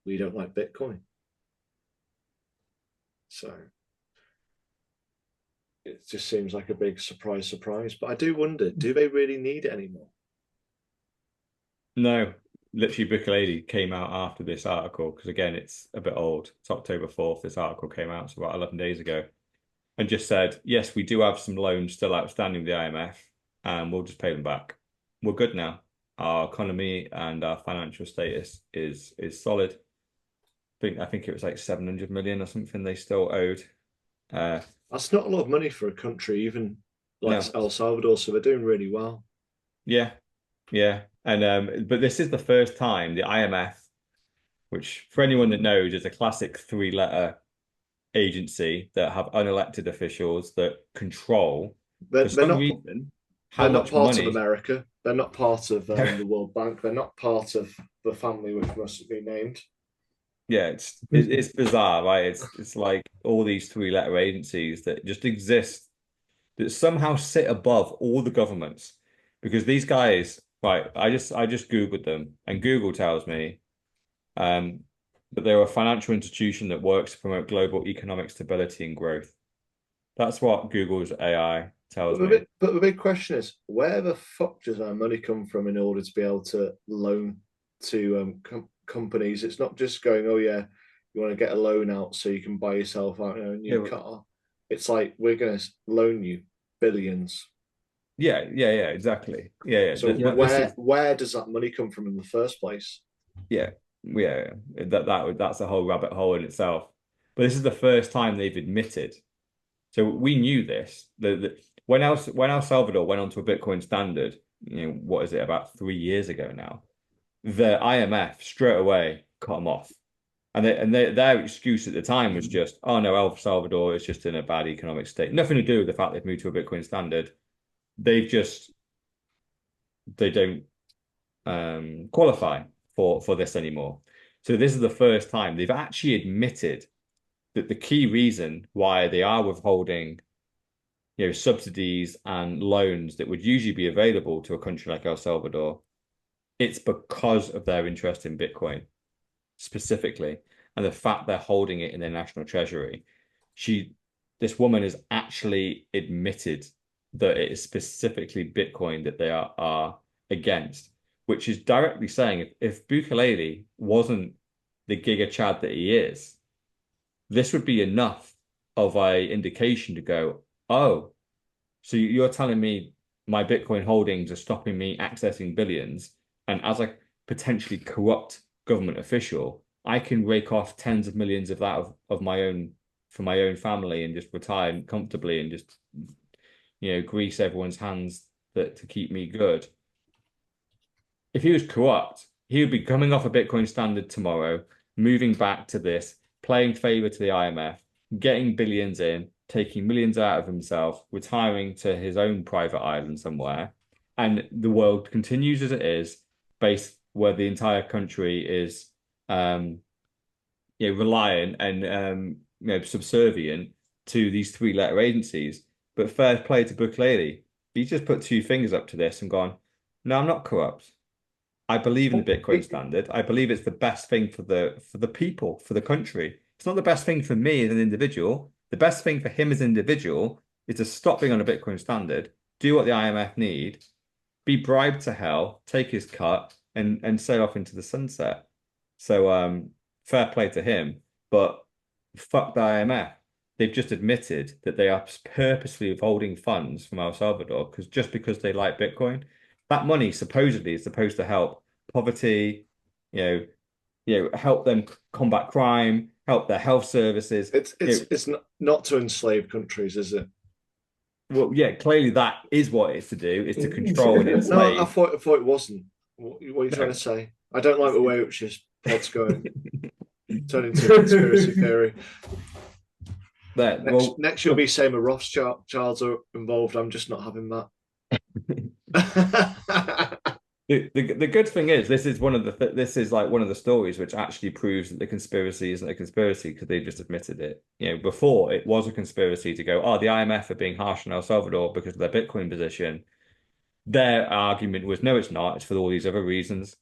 we don't like Bitcoin." So it just seems like a big surprise. But I do wonder, do they really need it anymore? No, literally, Bukulele came out after this article because, again, it's a bit old. It's October 4th. This article came out, so about 11 days ago, and just said, yes, we do have some loans still outstanding with the IMF, and we'll just pay them back. We're good now. Our economy and our financial status is solid. I think it was like 700 million or something they still owed. That's not a lot of money for a country, even like No. El Salvador. So they're doing really well. Yeah, yeah. And but this is the first time the IMF, which for anyone that knows is a classic three-letter agency that have unelected officials that control, They're, for they're some not reason, how they're not much part of money. America. They're not part of the World Bank. They're not part of the family which must be named. Yeah, it's bizarre, right? It's like all these three-letter agencies that just exist that somehow sit above all the governments. Because these guys, right, I just Googled them, and Google tells me that they're a financial institution that works to promote global economic stability and growth. That's what Google's AI tells me. But the big question is, where the fuck does our money come from in order to be able to loan to companies? It's not just going, oh yeah, you want to get a loan out so you can buy yourself out a new car. It's like we're going to loan you billions. Yeah, exactly. Yeah. So where does that money come from in the first place? Yeah, that's a whole rabbit hole in itself. But this is the first time they've admitted. So we knew this. When El Salvador went onto a Bitcoin standard, what is it, about 3 years ago now, the IMF straight away cut them off. And their excuse at the time was just, oh no, El Salvador is just in a bad economic state. Nothing to do with the fact they've moved to a Bitcoin standard. They don't qualify for this anymore. So this is the first time they've actually admitted that the key reason why they are withholding, subsidies and loans that would usually be available to a country like El Salvador, it's because of their interest in Bitcoin specifically, and the fact they're holding it in their national treasury. This woman has actually admitted that it is specifically Bitcoin that they are against, which is directly saying if Bukulele wasn't the Giga Chad that he is, this would be enough of an indication to go, oh, so you're telling me my Bitcoin holdings are stopping me accessing billions, and as a potentially corrupt government official, I can rake off tens of millions of that of my own for my own family and just retire comfortably and just grease everyone's hands to keep me good. If he was corrupt, he would be coming off a Bitcoin standard tomorrow, moving back to this, playing favor to the IMF, getting billions in, taking millions out of himself, retiring to his own private island somewhere, and the world continues as it is, based where the entire country is reliant and subservient to these three-letter agencies. But fair play to Bukulele. He just put two fingers up to this and gone, no, I'm not corrupt. I believe in the Bitcoin standard. I believe it's the best thing for the people, for the country. It's not the best thing for me as an individual. The best thing for him as an individual is to stop being on a Bitcoin standard, do what the IMF need, be bribed to hell, take his cut, and sail off into the sunset. So fair play to him, but fuck the IMF. They've just admitted that they are purposely withholding funds from El Salvador because they like Bitcoin. That money supposedly is supposed to help poverty, help them combat crime, help their health services. It's not to enslave countries, is it? Well, yeah, clearly that is what it's to do, is to control and enslave. No, I thought it wasn't. What are you trying to say? I don't like the way which this pod's going. Turn into a conspiracy theory. Next you'll be saying the Rothschilds are involved. I'm just not having that. The good thing is this is one of the stories which actually proves that the conspiracy isn't a conspiracy because they've just admitted it. Before it was a conspiracy to go, the IMF are being harsh on El Salvador because of their Bitcoin position. Their argument was, no, it's not. It's for all these other reasons.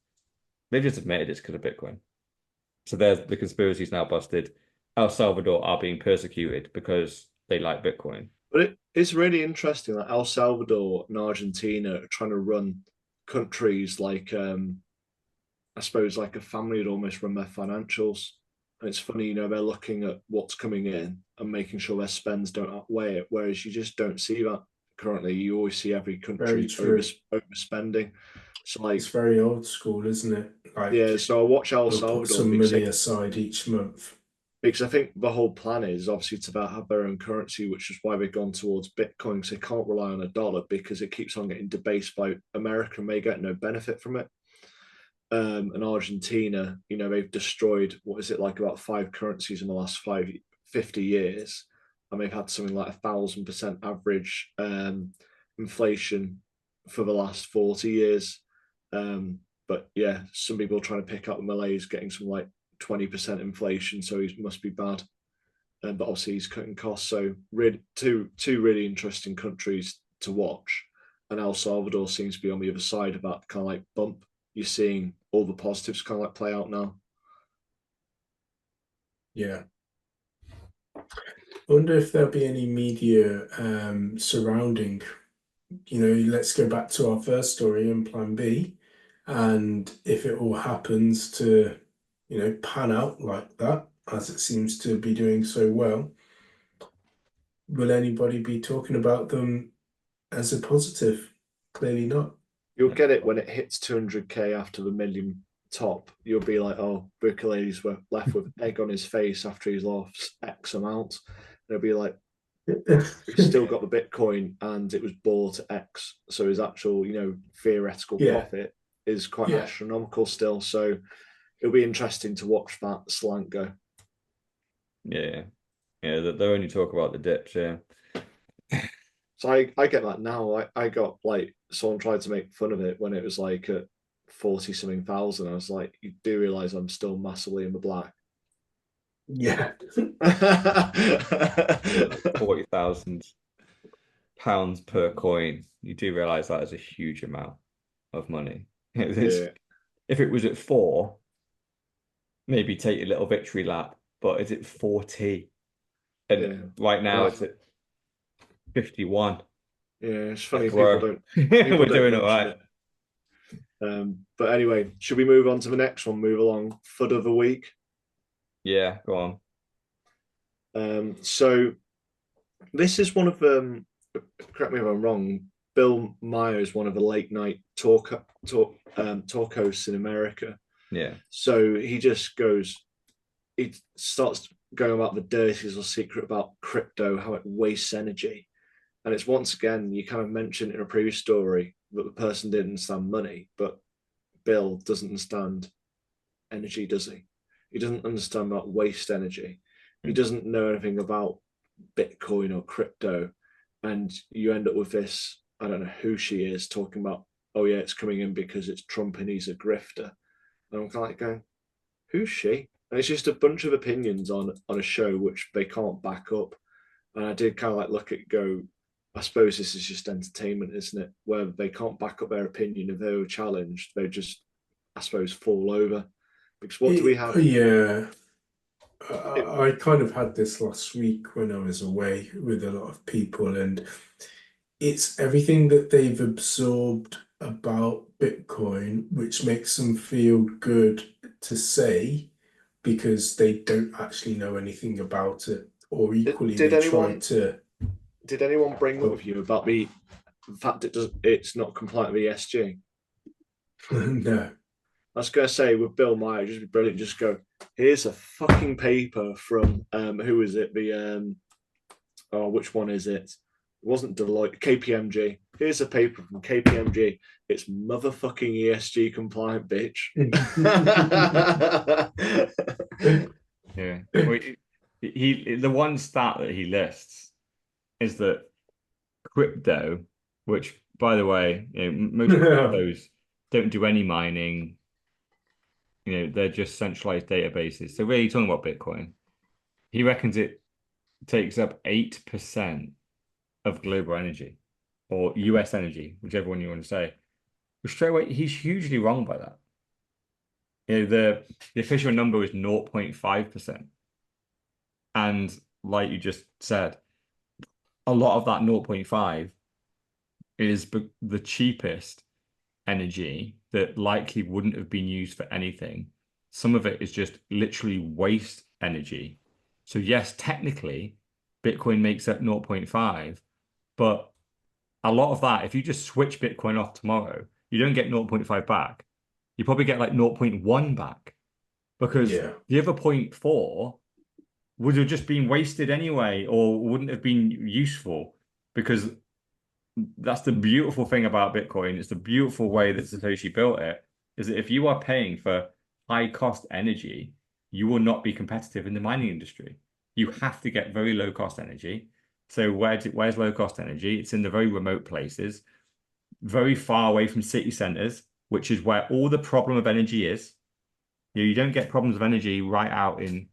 They've just admitted it's because of Bitcoin. So the conspiracy is now busted. El Salvador are being persecuted because they like Bitcoin. But it's really interesting that El Salvador and Argentina are trying to run countries like, I suppose, like a family would almost run their financials. And it's funny, they're looking at what's coming in and making sure their spends don't outweigh it, whereas you just don't see that currently. You always see every country overspending. So like, it's very old school, isn't it? Yeah, so I watch El Salvador. Put some money aside each month. Because I think the whole plan is obviously to have their own currency, which is why they've gone towards Bitcoin, because they can't rely on a dollar because it keeps on getting debased by America and they get no benefit from it. And Argentina, they've destroyed, what is it, like about 5 currencies in the last 50 years. And they've had something like 1,000% average inflation for the last 40 years. But yeah, some people are trying to pick up the Malays getting some like 20% inflation, so he must be bad. But obviously he's cutting costs. So really, two really interesting countries to watch. And El Salvador seems to be on the other side of that kind of like bump. You're seeing all the positives kind of like play out now. Yeah. I wonder if there'll be any media surrounding, let's go back to our first story in Plan B. And if it all happens to, pan out like that, as it seems to be doing so well, will anybody be talking about them as a positive? Clearly not. You'll get it when it hits 200k after the million top. You'll be like, oh, Bukaleli's were left with egg on his face after he's lost X amount. And it'll be like, he's still got the Bitcoin and it was bought at X. So his actual, theoretical profit is quite astronomical still. So it'll be interesting to watch that slant go. Yeah. Yeah, they only talk about the dips, yeah. So I get that now. I got like, someone tried to make fun of it when it was like at 40 something thousand. I was like, you do realize I'm still massively in the black. Yeah. £40,000 per coin. You do realize that is a huge amount of money. If it was at 4, maybe take a little victory lap, but is it 40? And right now it's at 51. Yeah, it's funny. People don't. We're doing all right. But anyway, should we move on to the next one? Move along. FUD of the week. Yeah, go on. So this is one of correct me if I'm wrong. Bill Maher is one of the late night talk hosts in America. Yeah. So he starts going about the dirty little secret about crypto, how it wastes energy. And it's once again, you kind of mentioned in a previous story that the person didn't understand money, but Bill doesn't understand energy, does he? He doesn't understand about waste energy. He doesn't know anything about Bitcoin or crypto. And you end up with this, I don't know who she is, talking about, oh yeah, it's coming in because it's Trump and he's a grifter. And I'm kind of like going, who's she? And it's just a bunch of opinions on a show which they can't back up. And I did kind of like look at go, I suppose this is just entertainment, isn't it? Where they can't back up their opinion. If they were challenged, they just, I suppose, fall over. Because what do we have? Yeah. I kind of had this last week when I was away with a lot of people, and it's everything that they've absorbed about Bitcoin, which makes them feel good to say because they don't actually know anything about it, or equally Did anyone bring up with you about the fact it's not compliant with ESG? No. I was going to say with Bill Maher, just be brilliant. Just go, here's a fucking paper from who is it? The which one is it? It wasn't Deloitte, KPMG. Here's a paper from KPMG. It's motherfucking ESG compliant, bitch. Yeah. Well, the one stat that he lists is that crypto, which, by the way, most cryptos don't do any mining. They're just centralized databases. So really talking about Bitcoin, he reckons it takes up 8% of global energy or US energy, whichever one you want to say. But straight away, he's hugely wrong by that. The official number is 0.5%. And like you just said, a lot of that 0.5 is the cheapest energy that likely wouldn't have been used for anything. Some of it is just literally waste energy. So yes, technically, Bitcoin makes up 0.5, but a lot of that, if you just switch Bitcoin off tomorrow, you don't get 0.5 back. You probably get like 0.1 back because the other 0.4 would have just been wasted anyway or wouldn't have been useful because that's the beautiful thing about Bitcoin. It's the beautiful way that Satoshi built it, is that if you are paying for high cost energy, you will not be competitive in the mining industry. You have to get very low cost energy. So where's low cost energy? It's in the very remote places, very far away from city centers, which is where all the problem of energy is. You don't get problems of energy right out in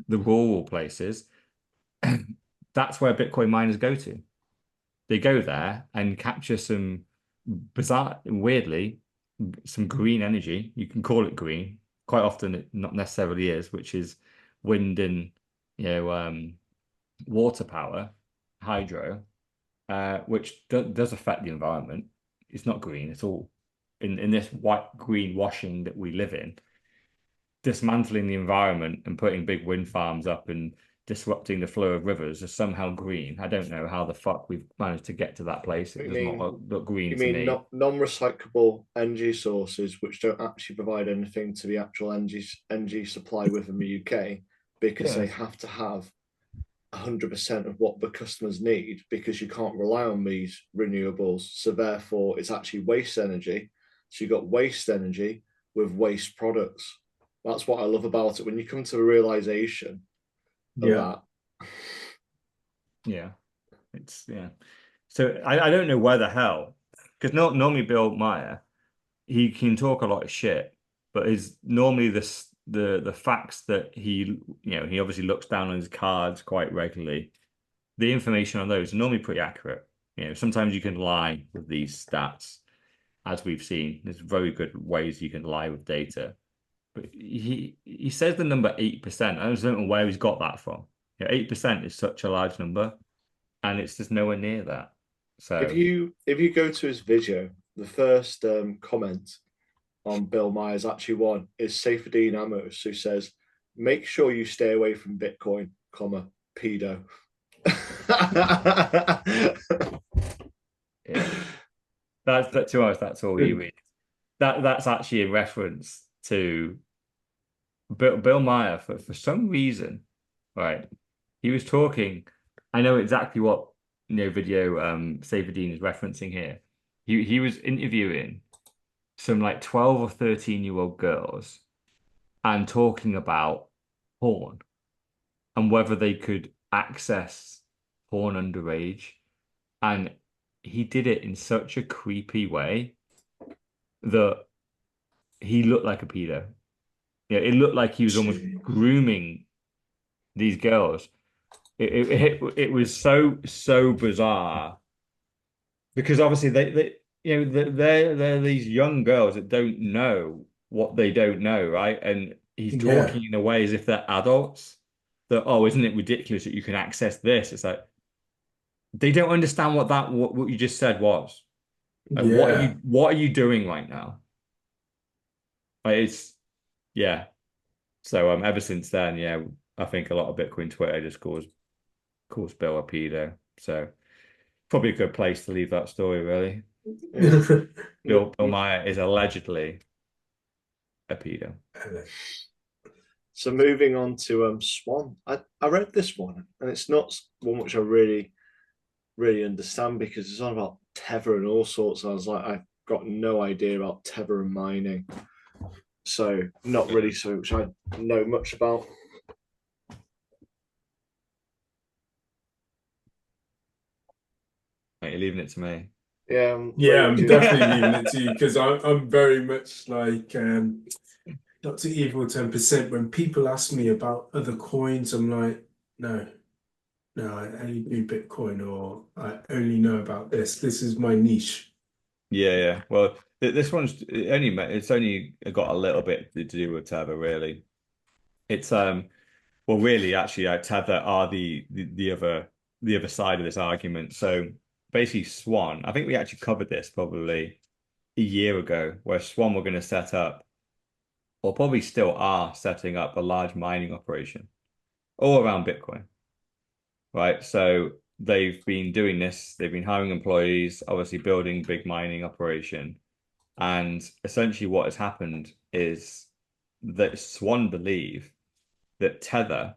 the rural places. That's where Bitcoin miners go to. They go there and capture some bizarre, weirdly, some green energy. You can call it green. Quite often it not necessarily is, which is wind and water power, hydro, which does affect the environment. It's not green. It's all in this white green washing that we live in. Dismantling the environment and putting big wind farms up and disrupting the flow of rivers is somehow green. I don't know how the fuck we've managed to get to that place. It does not look green to me. Non-recyclable energy sources which don't actually provide anything to the actual energy supply within the UK because they have to have 100% of what the customers need because you can't rely on these renewables. So therefore, it's actually waste energy. So you've got waste energy with waste products. That's what I love about it. When you come to the realization of that. Yeah. So I don't know where the hell, because normally Bill Meyer, he can talk a lot of shit, but is normally the facts that he obviously looks down on his cards quite regularly. The information on those are normally pretty accurate. Sometimes you can lie with these stats, as we've seen. There's very good ways you can lie with data. But he says the number 8%. I just don't know where he's got that from. 8% is such a large number, and it's just nowhere near that. So if you go to his video, the first comment on Bill Myers actually one is Saifedean Amos, who says, "Make sure you stay away from Bitcoin, comma pedo." That's to us. That's all he reads. That's actually a reference to Bill Meyer for some reason, right? He was talking. I know exactly what video Saifedean is referencing here. He was interviewing some like 12 or 13-year-old girls and talking about porn and whether they could access porn underage. And he did it in such a creepy way that he looked like a pedo. It looked like he was almost grooming these girls. It was so bizarre because obviously they're these young girls that don't know what they don't know, right? And he's talking in a way as if they're adults. That, oh, isn't it ridiculous that you can access this? It's like they don't understand what you just said was. Like, what are you doing right now? Like, So ever since then, I think a lot of Bitcoin Twitter just calls Bill a pedo. So probably a good place to leave that story, really. Bill Meyer is allegedly a pedo. So moving on to Swan. I read this one, and it's not one which I really really understand because it's on about tether and all sorts. I was like, I've got no idea about tether and mining, so not really so much I know much about. Like, you're leaving it to me. Yeah, I'm Yeah, leaving I'm to definitely leaving it to you because I'm very much like not to evil 10%. When people ask me about other coins, I'm like, no, no, I only do Bitcoin or I only know about this. This is my niche. Yeah, yeah. Well, this one's it's only got a little bit to do with Tether, really. It's well, really, actually, Tether are the other side of this argument. So basically, Swan. I think we actually covered this probably a year ago, where Swan were going to set up, or probably still are setting up, a large mining operation all around Bitcoin, right? So they've been doing this. They've been hiring employees, obviously building big mining operation. And essentially, what has happened is that Swan believe that Tether,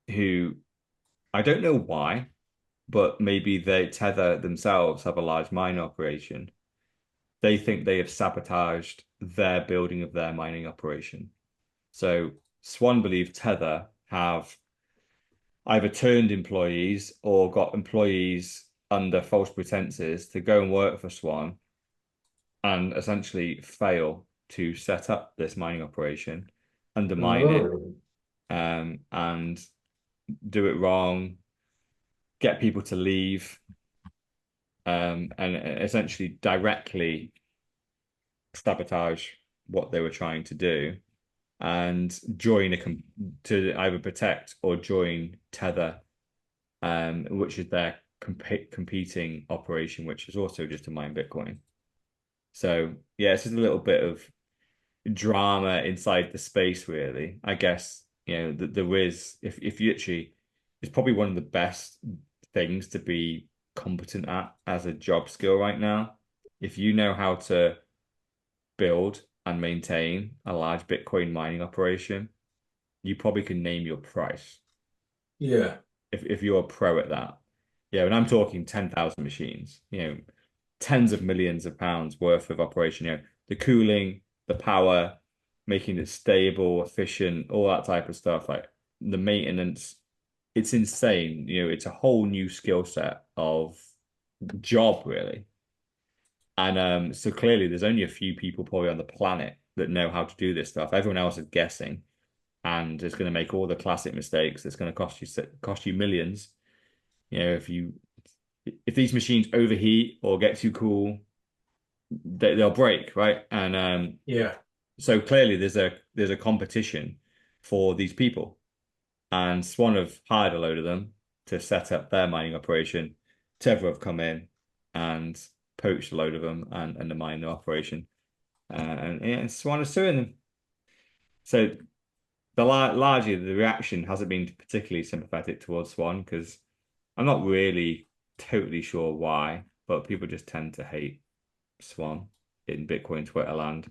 who I don't know why, but maybe they Tether themselves have a large mining operation. They think they have sabotaged their building of their mining operation. So Swan believe Tether have either turned employees or got employees under false pretenses to go and work for Swan and essentially fail to set up this mining operation, undermine it, Oh, and do it wrong, get people to leave, and essentially directly sabotage what they were trying to do, and join to either protect or join Tether, which is their competing operation, which is also just to mine Bitcoin. So yeah, it's just a little bit of drama inside the space, really. I guess, that there is, if you actually, it's probably one of the best things to be competent at as a job skill right now. If you know how to build and maintain a large Bitcoin mining operation, you probably can name your price yeah. if you're a pro at that. Yeah, and I'm talking 10,000 machines, tens of millions of pounds worth of operation, the cooling, the power, making it stable, efficient, all that type of stuff, like the maintenance. It's insane. It's a whole new skill set of job, really. And so clearly there's only a few people probably on the planet that know how to do this stuff. Everyone else is guessing and it's going to make all the classic mistakes. It's going to cost you millions. If these machines overheat or get too cool, they'll break, right? And Yeah. so clearly there's a competition for these people, and Swan have hired a load of them to set up their mining operation. Tether have come in and poached a load of them and undermined their operation, and yeah, Swan is suing them. So largely the reaction hasn't been particularly sympathetic towards Swan because I'm not really totally sure why, but people just tend to hate Swan in Bitcoin Twitter land.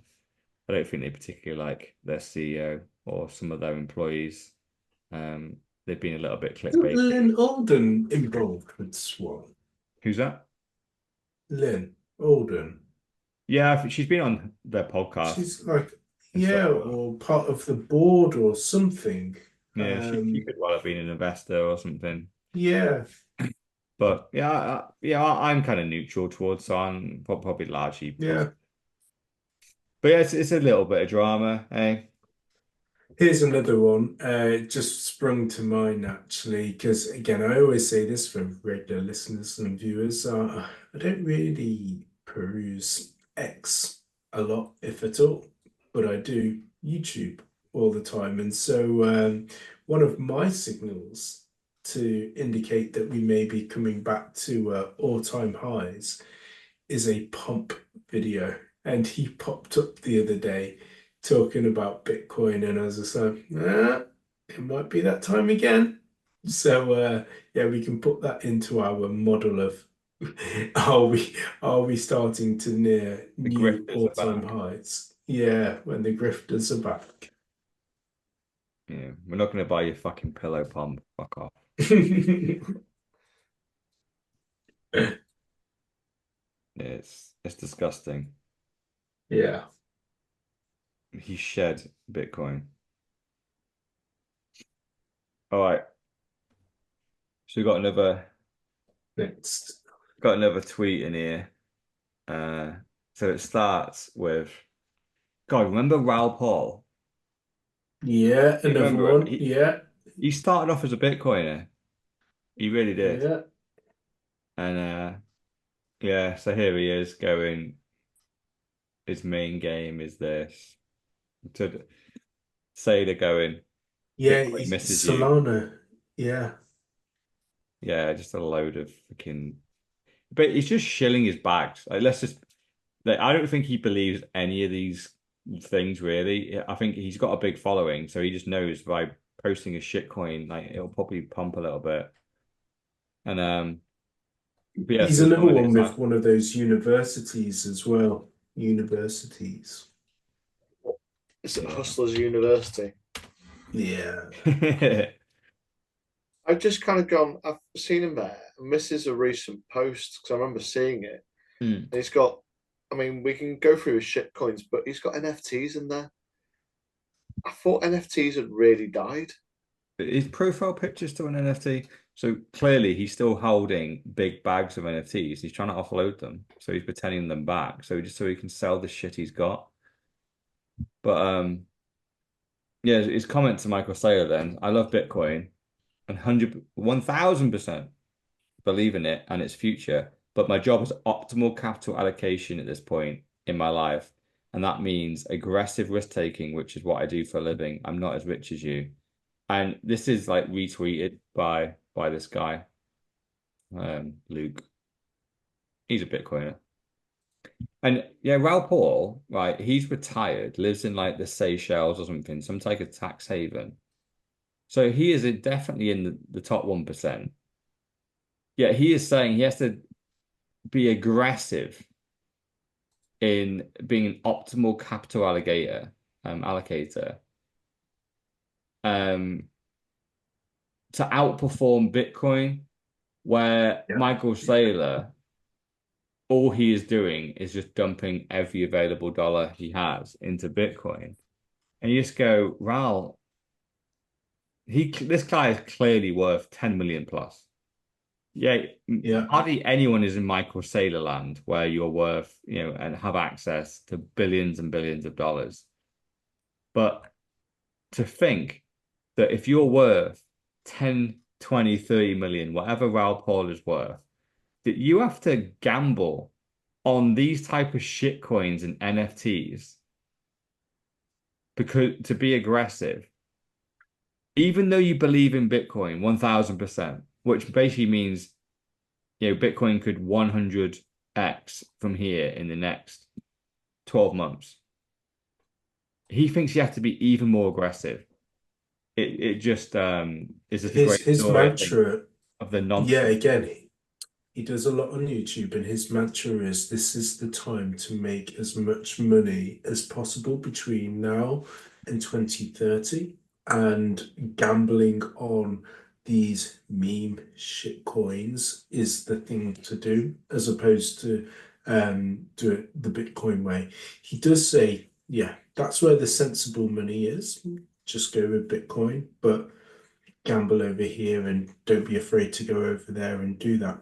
I don't think they particularly like their CEO or some of their employees. They've been a little bit Isn't clickbait. Lynn Alden involved with Swan? Who's that? Lynn Alden. Yeah, I think she's been on their podcast She's like, and stuff yeah, like that. or part of the board or something. Yeah, she could well have been an investor or something. Yeah, But yeah, I'm kind of neutral towards Son, probably largely yeah. positive. But yeah, it's a little bit of drama, eh? Here's another one. It just sprung to mind actually, because again, I always say this for regular listeners and viewers. I don't really peruse X a lot, if at all, but I do YouTube all the time. And so, one of my signals to indicate that we may be coming back to all-time highs is a pump video. And he popped up the other day talking about Bitcoin, and I was just like, it might be that time again. So yeah, we can put that into our model of are we starting to near The new grifters are all-time back. highs? Yeah, when the grifters are back. Yeah, we're not going to buy your fucking pillow pump. Fuck off. It's disgusting. Yeah. He shed Bitcoin. All right. So we Next. got another tweet in here. So it starts with, God, remember Raoul Paul? Yeah, You another remember him? one. Yeah. He started off as a Bitcoiner. He really did. Yeah. And yeah, so here he is going, his main game is this. To say they're going, Yeah, Bitcoin misses you. Solana. Yeah. Yeah, just a load of freaking. But he's just shilling his bags. Like, I don't think he believes any of these things really. I think he's got a big following, so he just knows by posting a shitcoin, like it'll probably pump a little bit. And but yeah, He's so it's another one of one these with like, one of those universities as well. Universities. It's at yeah. Hustlers University. Yeah. I've just kind of gone, I've seen him there, and this is a recent post because I remember seeing it. Hmm. And he's got, I mean, we can go through his shit coins, but he's got NFTs in there. I thought NFTs had really died. His profile picture's still an NFT. So clearly he's still holding big bags of NFTs. He's trying to offload them. So he's pretending them back. So just so he can sell the shit he's got. But yeah, his comment to Michael Saylor then, I love Bitcoin and 1000% believe in it and its future. But my job is optimal capital allocation at this point in my life. And that means aggressive risk taking, which is what I do for a living. I'm not as rich as you. And this is like retweeted by this guy, Luke. He's a Bitcoiner. And yeah, Raoul Paul, right, he's retired, lives in like the Seychelles or something, some type of tax haven. So he is definitely in the top 1%. Yeah, he is saying he has to be aggressive in being an optimal capital allocator, um, to outperform Bitcoin, where Yeah. Michael Saylor, all he is doing is just dumping every available dollar he has into Bitcoin. And you just go, Raoul, this guy is clearly worth 10 million plus. Yeah, Yeah. hardly anyone is in Michael Saylor land where you're worth, and have access to billions and billions of dollars. But to think that if you're worth 10, 20, 30 million, whatever Raoul Paul is worth, that you have to gamble on these type of shit coins and NFTs because to be aggressive, even though you believe in Bitcoin 1000%, which basically means Bitcoin could 100x from here in the next 12 months. He thinks you have to be even more aggressive. It just is just a great His story, I think, mantra, of the yeah, nonsense. again, he does a lot on YouTube, and his mantra is this is the time to make as much money as possible between now and 2030. And gambling on these meme shit coins is the thing to do, as opposed to do it the Bitcoin way. He does say, yeah, that's where the sensible money is. Just go with Bitcoin, but gamble over here and don't be afraid to go over there and do that.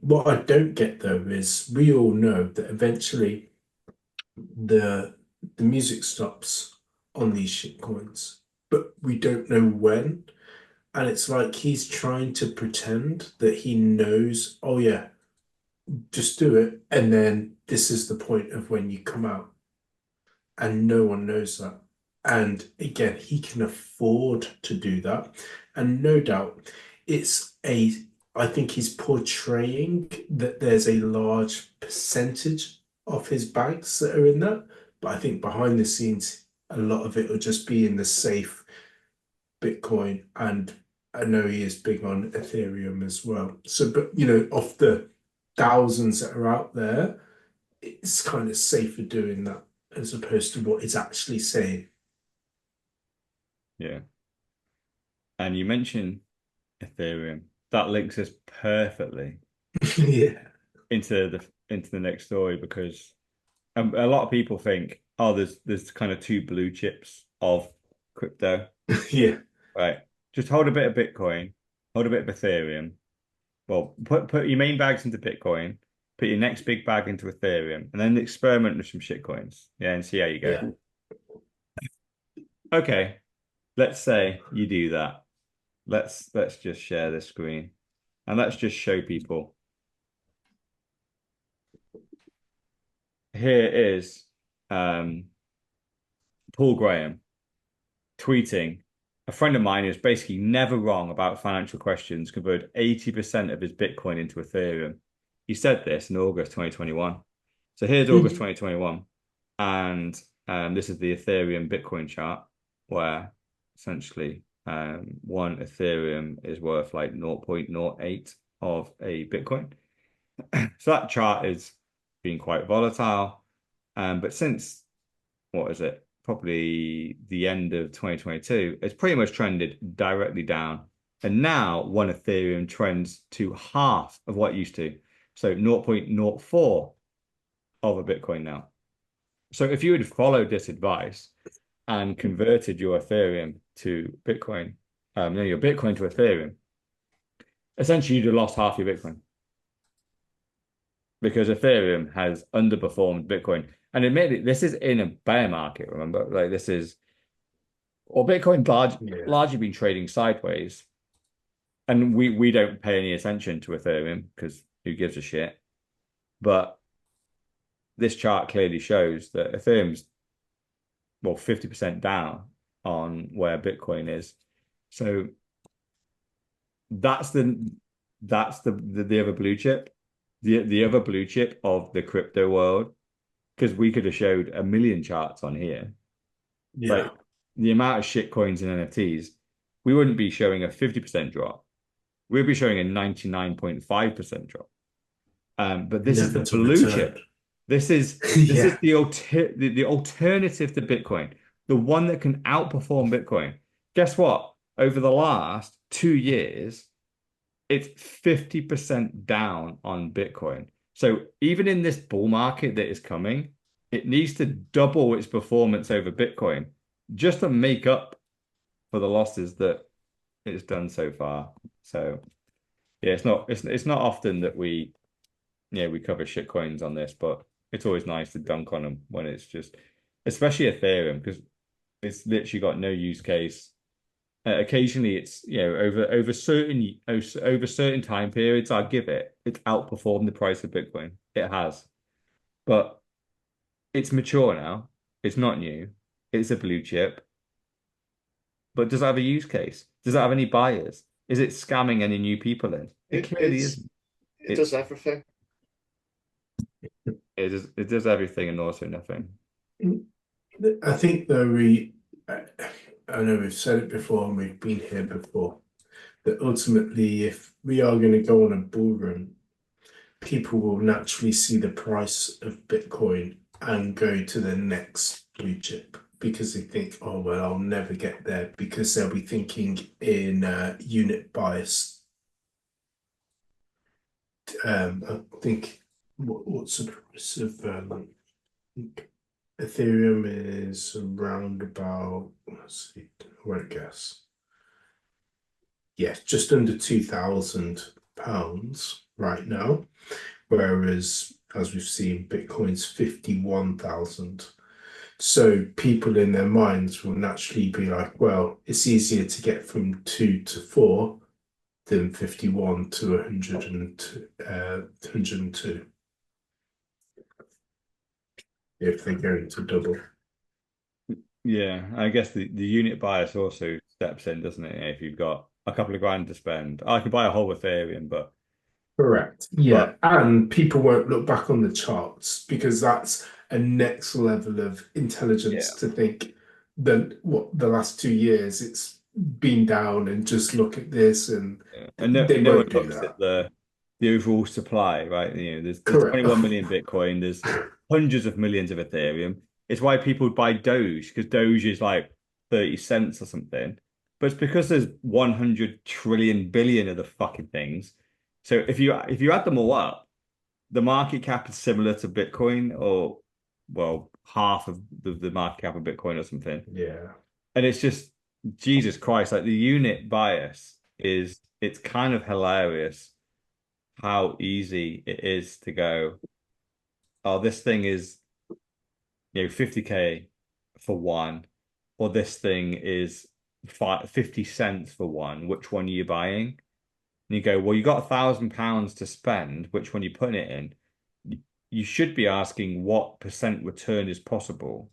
What I don't get though is we all know that eventually the the music stops on these shit coins, but we don't know when. And it's like he's trying to pretend that he knows, oh yeah, just do it, and then this is the point of when you come out, and no one knows that. And again, he can afford to do that. And no doubt, it's a, I think he's portraying that there's a large percentage of his bags that are in that. But I think behind the scenes, a lot of it will just be in the safe Bitcoin. And I know he is big on Ethereum as well. So, but of the thousands that are out there, it's kind of safer doing that as opposed to what it's actually saying. Yeah. And you mentioned Ethereum. That links us perfectly Yeah. into the next story, because a lot of people think, oh, there's kind of two blue chips of crypto, Yeah. right? Just hold a bit of Bitcoin, hold a bit of Ethereum. Well, put your main bags into Bitcoin, put your next big bag into Ethereum, and then experiment with some shit coins. Yeah, and see how you Yeah. go. Okay, let's say you do that. Let's just share this screen and let's just show people. Here is Paul Graham tweeting. A friend of mine is basically never wrong about financial questions, converted 80% of his Bitcoin into Ethereum. He said this in August 2021. So here's August 2021. And this is the Ethereum Bitcoin chart, where essentially one Ethereum is worth like 0.08 of a Bitcoin. So that chart has been quite volatile. But since, what is it? Probably the end of 2022, it's pretty much trended directly down. And now one Ethereum trends to half of what it used to. So 0.04 of a Bitcoin now. So if you had followed this advice and converted your Ethereum to Bitcoin, no, your Bitcoin to Ethereum, essentially you'd have lost half your Bitcoin, because Ethereum has underperformed Bitcoin. And admittedly, this is in a bear market, remember? Like this is, or Bitcoin largely been trading sideways. And we don't pay any attention to Ethereum because who gives a shit? But this chart clearly shows that Ethereum's, well, 50% down on where Bitcoin is. So that's the other blue chip, the other blue chip of the crypto world, because we could have showed a million charts on here. Yeah. Like the amount of shit coins and NFTs, we wouldn't be showing a 50% drop. We'd be showing a 99.5% drop. But this is Never the to blue return. chip. This is Yeah. the alternative to Bitcoin, the one that can outperform Bitcoin. Guess what? Over the last 2 years, it's 50% down on Bitcoin. So even in this bull market that is coming, it needs to double its performance over Bitcoin just to make up for the losses that it's done so far. So yeah, it's not often that we cover shit coins on this, but it's always nice to dunk on them when it's just, especially Ethereum, because it's literally got no use case. Occasionally, it's over certain time periods, I'll give it's outperformed the price of Bitcoin. It has, but it's mature now. It's not new. It's a blue chip, but does it have a use case? Does it have any buyers? Is it scamming any new people in? It clearly isn't. It does everything. It does everything and also nothing. I think though I know we've said it before and we've been here before, that ultimately if we are going to go on a bull run, people will naturally see the price of Bitcoin and go to the next blue chip because they think, oh well, I'll never get there, because they'll be thinking in unit bias. I think what's the price of Ethereum is around about, let's see, I won't guess. Yeah, just under £2,000 right now. Whereas, as we've seen, Bitcoin's 51,000. So people in their minds will naturally be like, well, it's easier to get from 2 to 4 than 51 to 102, if they're going to double. Yeah, I guess the unit bias also steps in, doesn't it? If you've got a couple of grand to spend, I could buy a whole Ethereum, but Correct. Yeah. And people won't look back on the charts because that's a next level of intelligence to think that what the last 2 years it's been down and just look at this, and and they no one won't do looks at that. the overall supply, right? There's Correct. 21 million Bitcoin, there's hundreds of millions of Ethereum. It's why people buy Doge, because Doge is like 30 cents or something. But it's because there's 100 trillion billion of the fucking things. So if you add them all up, the market cap is similar to Bitcoin, or well, half of the market cap of Bitcoin or something. Yeah. And it's just Jesus Christ, like the unit bias it's kind of hilarious how easy it is to go, oh, this thing is 50K for one, or this thing is 50 cents for one. Which one are you buying? And you go, well, you got £1,000 to spend. Which one are you putting it in? You should be asking what percent return is possible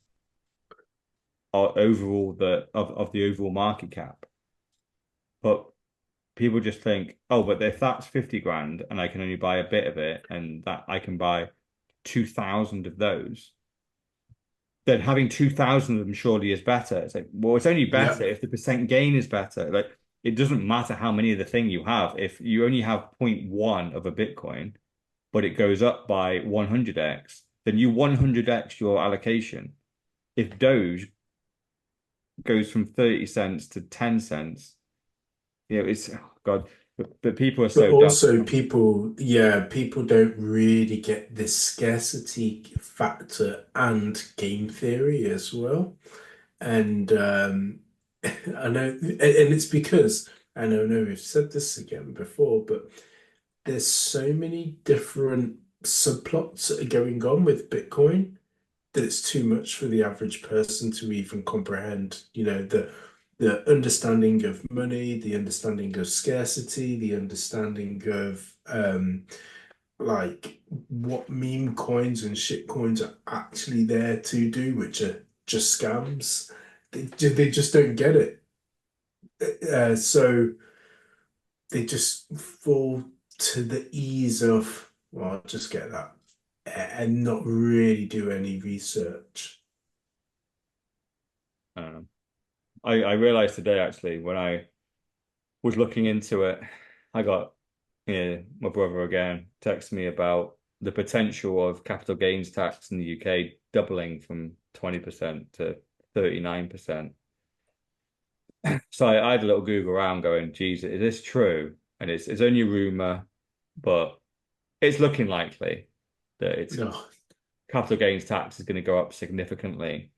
overall of the overall market cap. But people just think, oh, but if that's 50 grand and I can only buy a bit of it, and that I can buy 2,000 of those, then having 2,000 of them surely is better. It's like, well, it's only better Yeah. if the percent gain is better. Like, it doesn't matter how many of the thing you have. If you only have 0.1 of a Bitcoin, but it goes up by 100x, then you 100x your allocation. If Doge goes from 30 cents to 10 cents, it's, oh God, but people are But so also dumb. people don't really get this scarcity factor and game theory as well. And I know, and it's because I don't know we've said this again before, but there's so many different subplots that are going on with Bitcoin that it's too much for the average person to even comprehend. The understanding of money, the understanding of scarcity, the understanding of like what meme coins and shit coins are actually there to do, which are just scams. They just don't get it. So they just fall to the ease of, well, I'll just get that and not really do any research. I don't know. I realized today actually when I was looking into it, I got my brother again texted me about the potential of capital gains tax in the UK doubling from 20% to 39%. So I had a little Google around going, geez, is this true? And it's only a rumor, but it's looking likely that it's No. capital gains tax is going to go up significantly.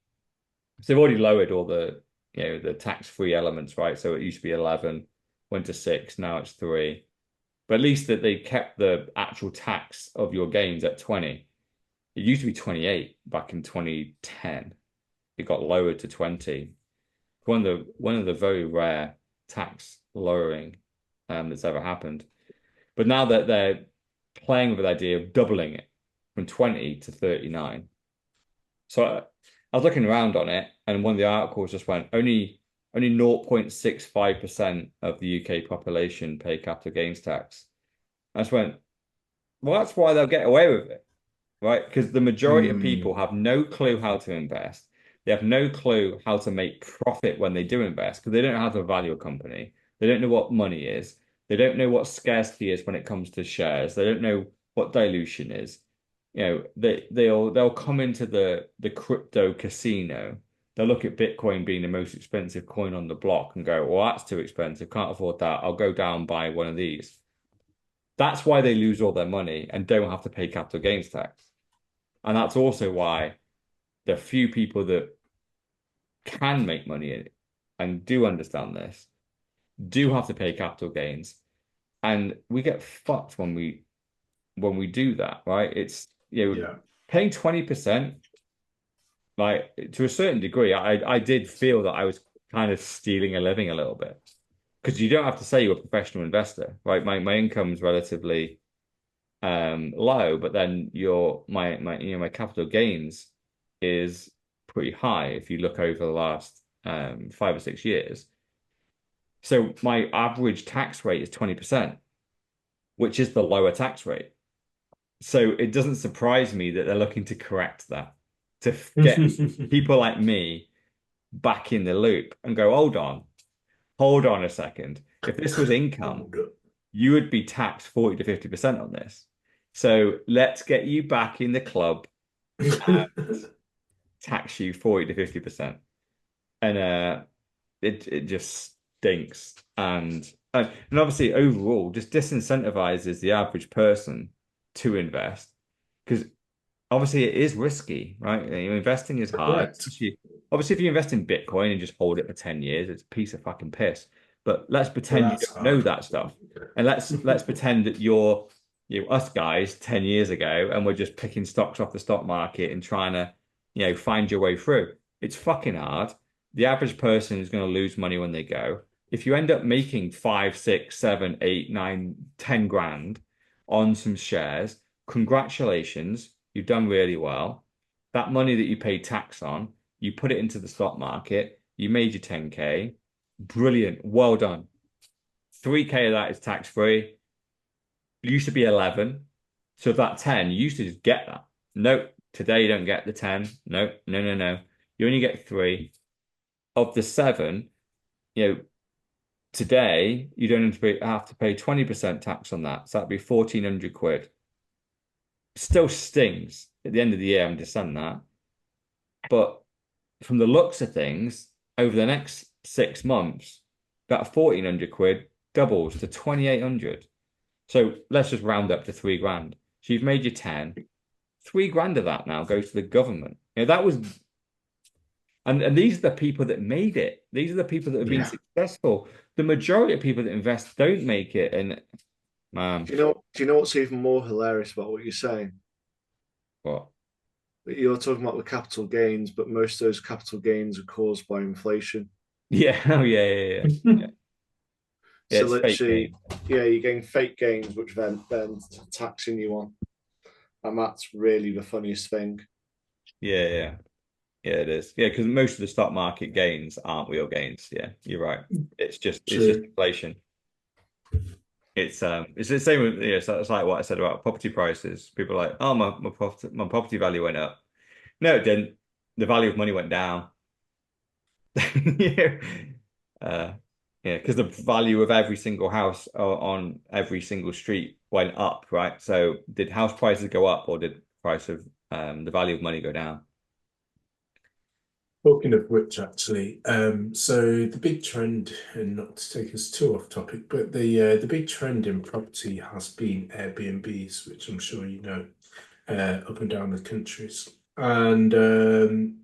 So they've already lowered all the tax-free elements, right? So it used to be 11, went to 6, now it's 3. But at least that they kept the actual tax of your gains at 20. It used to be 28 back in 2010. It got lowered to 20. One of the very rare tax lowering that's ever happened. But now that they're playing with the idea of doubling it from 20 to 39. So I was looking around on it, and one of the articles just went, only 0.65% of the UK population pay capital gains tax. I just went, well, that's why they'll get away with it, right? Because the majority of people Mm, have no clue how to invest. They have no clue how to make profit when they do invest because they don't know how to value a company. They don't know what money is. They don't know what scarcity is when it comes to shares. They don't know what dilution is. They'll come into the crypto casino. They'll look at Bitcoin being the most expensive coin on the block and go, well, that's too expensive. Can't afford that. I'll go down and buy one of these. That's why they lose all their money and don't have to pay capital gains tax. And that's also why the few people that can make money in it and do understand this do have to pay capital gains. And we get fucked when we do that, right? It's yeah. paying 20%, like to a certain degree, I did feel that I was kind of stealing a living a little bit. Because you don't have to say you're a professional investor, right? My income's relatively low, but then my capital gains is pretty high if you look over the last 5 or 6 years. So my average tax rate is 20%, which is the lower tax rate. So it doesn't surprise me that they're looking to correct that, to get people like me back in the loop and go, hold on a second. If this was income, Hold up. you would be taxed 40 to 50% on this. So let's get you back in the club, tax you 40 to 50%. And it just stinks. And And obviously, overall, just disincentivizes the average person to invest because obviously it is risky, right? Investing is hard. Correct. Obviously, if you invest in Bitcoin and just hold it for 10 years, it's a piece of fucking piss. But let's Well, pretend you that's don't know hard. that stuff. And let's pretend that you're us guys 10 years ago and we're just picking stocks off the stock market and trying to, find your way through. It's fucking hard. The average person is going to lose money when they go. If you end up making 5, 6, 7, 8, 9, 10 grand on some shares, congratulations, you've done really well. That money that you paid tax on, you put it into the stock market, you made your 10K. Brilliant. Well done. 3K of that is tax free. It used to be 11. So if that 10, you used to just get that. Nope. Today you don't get the 10. Nope. No, no, no. You only get 3. Of the 7, today you don't have to pay 20% tax on that. So that'd be 1,400 quid. Still stings at the end of the year, I understand that. But from the looks of things, over the next 6 months, that 1,400 quid doubles to 2,800. So let's just round up to 3 grand. So you've made your 10. 3 grand of that now goes to the government. That was, and these are the people that made it. These are the people that have been successful. The majority of people that invest don't make it. And man, Do you know what's even more hilarious about what you're saying? what? You're talking about the capital gains, but most of those capital gains are caused by inflation. Yeah, oh yeah. Yeah, So it's fake literally, gain. you're getting fake gains, which then taxing you on, and that's really the funniest thing. Yeah. Yeah, it is. Yeah, because most of the stock market gains aren't real gains. Yeah, you're right. It's just True. inflation. It's the same with so it's like what I said about property prices. People are like, oh my property value went up. No, it didn't. The value of money went down. Yeah. Uh yeah, because the value of every single house on every single street went up, right? So did house prices go up or did price of the value of money go down? Talking of which, actually, so the big trend, and not to take us too off topic, but the big trend in property has been Airbnbs, which I'm sure you know, up and down the countries, and the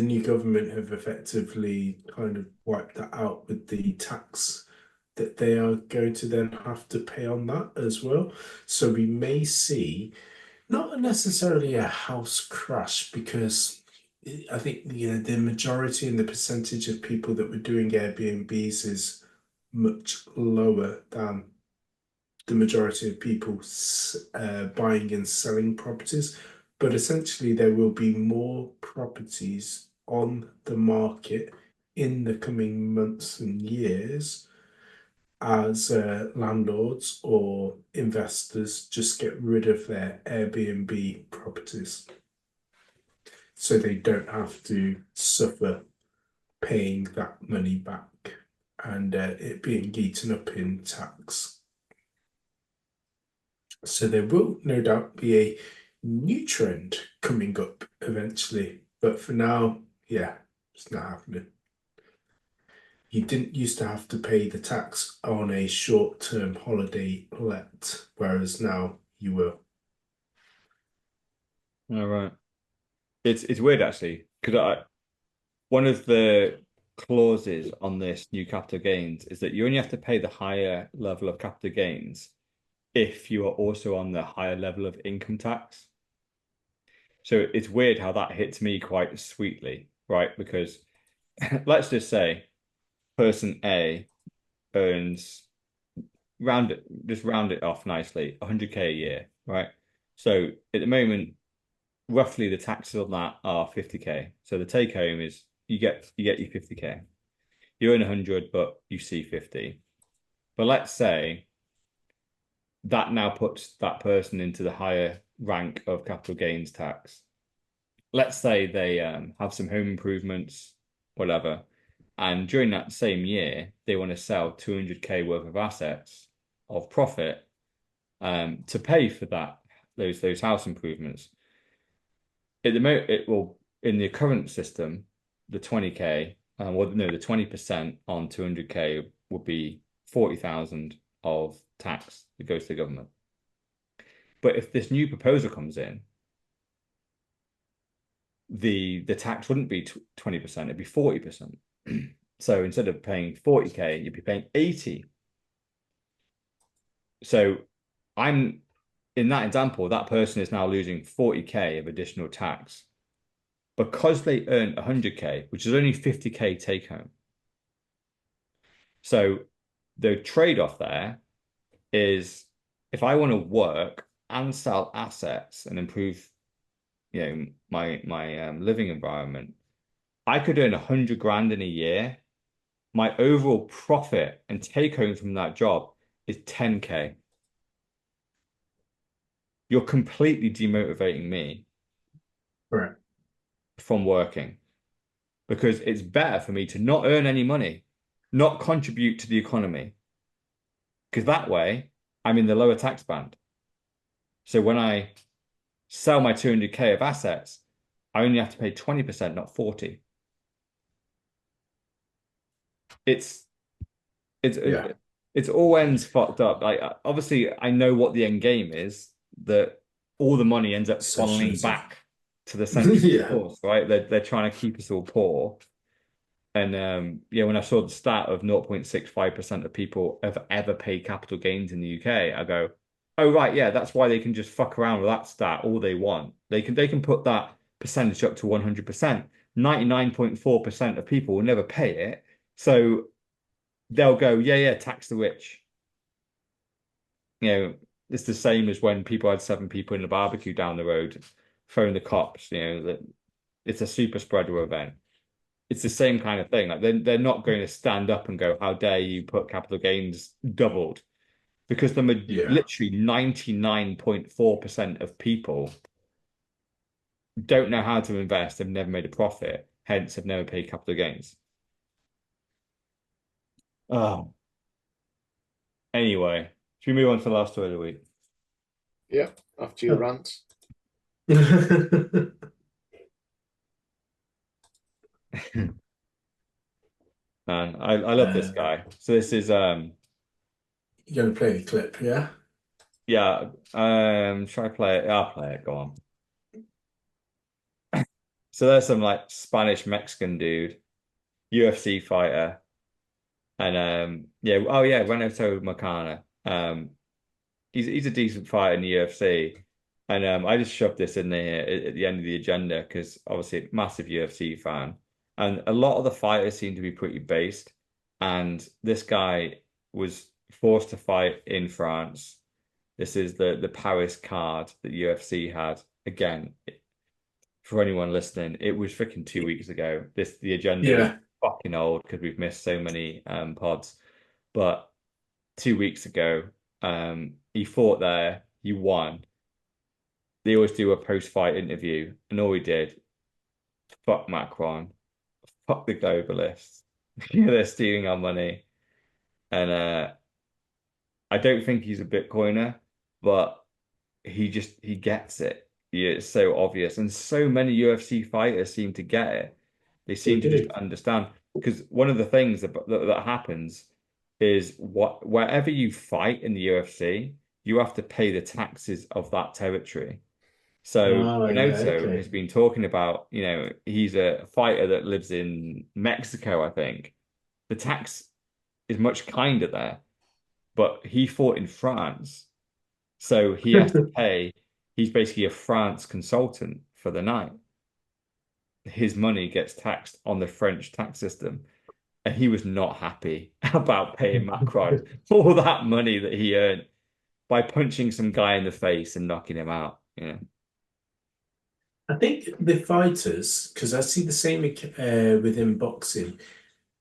new government have effectively kind of wiped that out with the tax that they are going to then have to pay on that as well. So we may see not necessarily a house crash because I think the majority and the percentage of people that were doing Airbnbs is much lower than the majority of people buying and selling properties. But essentially, there will be more properties on the market in the coming months and years as landlords or investors just get rid of their Airbnb properties so they don't have to suffer paying that money back and it being eaten up in tax. So there will no doubt be a new trend coming up eventually, but for now, yeah, it's not happening. You didn't used to have to pay the tax on a short-term holiday let, whereas now you will. All right. It's weird actually because one of the clauses on this new capital gains is that you only have to pay the higher level of capital gains if you are also on the higher level of income tax. So it's weird how that hits me quite sweetly, right? Because let's just say person A earns round it off nicely, 100K a year, right? So at the moment, roughly the taxes on that are 50K. So the take home is you get your 50K. You earn 100, but you see 50. But let's say that now puts that person into the higher rank of capital gains tax. Let's say they have some home improvements, whatever, and during that same year they want to sell 200K worth of assets of profit to pay for those house improvements. At the moment, it will in the current system, the 20K, well, no, the 20% on 200K would be 40,000 of tax that goes to the government. But if this new proposal comes in, the tax wouldn't be 20%, it'd be 40%. So instead of paying 40k, you'd be paying 80. So I'm in that example, that person is now losing 40k of additional tax because they earn 100k, which is only 50k take home. So the trade-off there is if I want to work and sell assets and improve, my living environment, I could earn 100 grand in a year. My overall profit and take home from that job is 10k. You're completely demotivating me Right. from working because it's better for me to not earn any money, not contribute to the economy, because that way I'm in the lower tax band. So when I sell my 200k of assets, I only have to pay 20%, not 40. It's all ends fucked up. Like obviously I know what the end game is, that all the money ends up funneling back to the central source, right? They're trying to keep us all poor. And when I saw the stat of 0.65% of people have ever paid capital gains in the UK, I go, oh right, yeah, that's why they can just fuck around with that stat all they want. They can put that percentage up to 100%. 99.4% of people will never pay it. So they'll go, yeah, tax the rich. It's the same as when people had 7 people in a barbecue down the road, phone the cops, that it's a super spreader event. It's the same kind of thing. Like they're not going to stand up and go, how dare you put capital gains doubled? Because literally 99.4% of people don't know how to invest, have never made a profit, hence have never paid capital gains. Oh. Anyway, should we move on to the last story of the week? Yeah, after your rant. Man, I love this guy. So this is You're gonna play the clip, yeah? Yeah, should I play it? I'll play it, go on. So there's some like Spanish Mexican dude, UFC fighter, and Renato Macana. He's a decent fighter in the UFC. And I just shoved this in there at the end of the agenda because obviously massive UFC fan. And a lot of the fighters seem to be pretty based. And this guy was forced to fight in France. This is the Paris card that UFC had. Again, for anyone listening, it was freaking 2 weeks ago. The agenda is fucking old because we've missed so many pods. But 2 weeks ago, he fought there, he won. They always do a post-fight interview, and all he did, fuck Macron, fuck the globalists. They're stealing our money. And I don't think he's a Bitcoiner, but he gets it. Yeah, it's so obvious. And so many UFC fighters seem to get it. They seem to just understand. Because one of the things that happens is wherever you fight in the UFC, you have to pay the taxes of that territory. So Renato has been talking about, he's a fighter that lives in Mexico, I think. The tax is much kinder there, but he fought in France. So he has to pay, he's basically a France consultant for the night. His money gets taxed on the French tax system. And he was not happy about paying Macron all that money that he earned by punching some guy in the face and knocking him out. I think the fighters, because I see the same within boxing,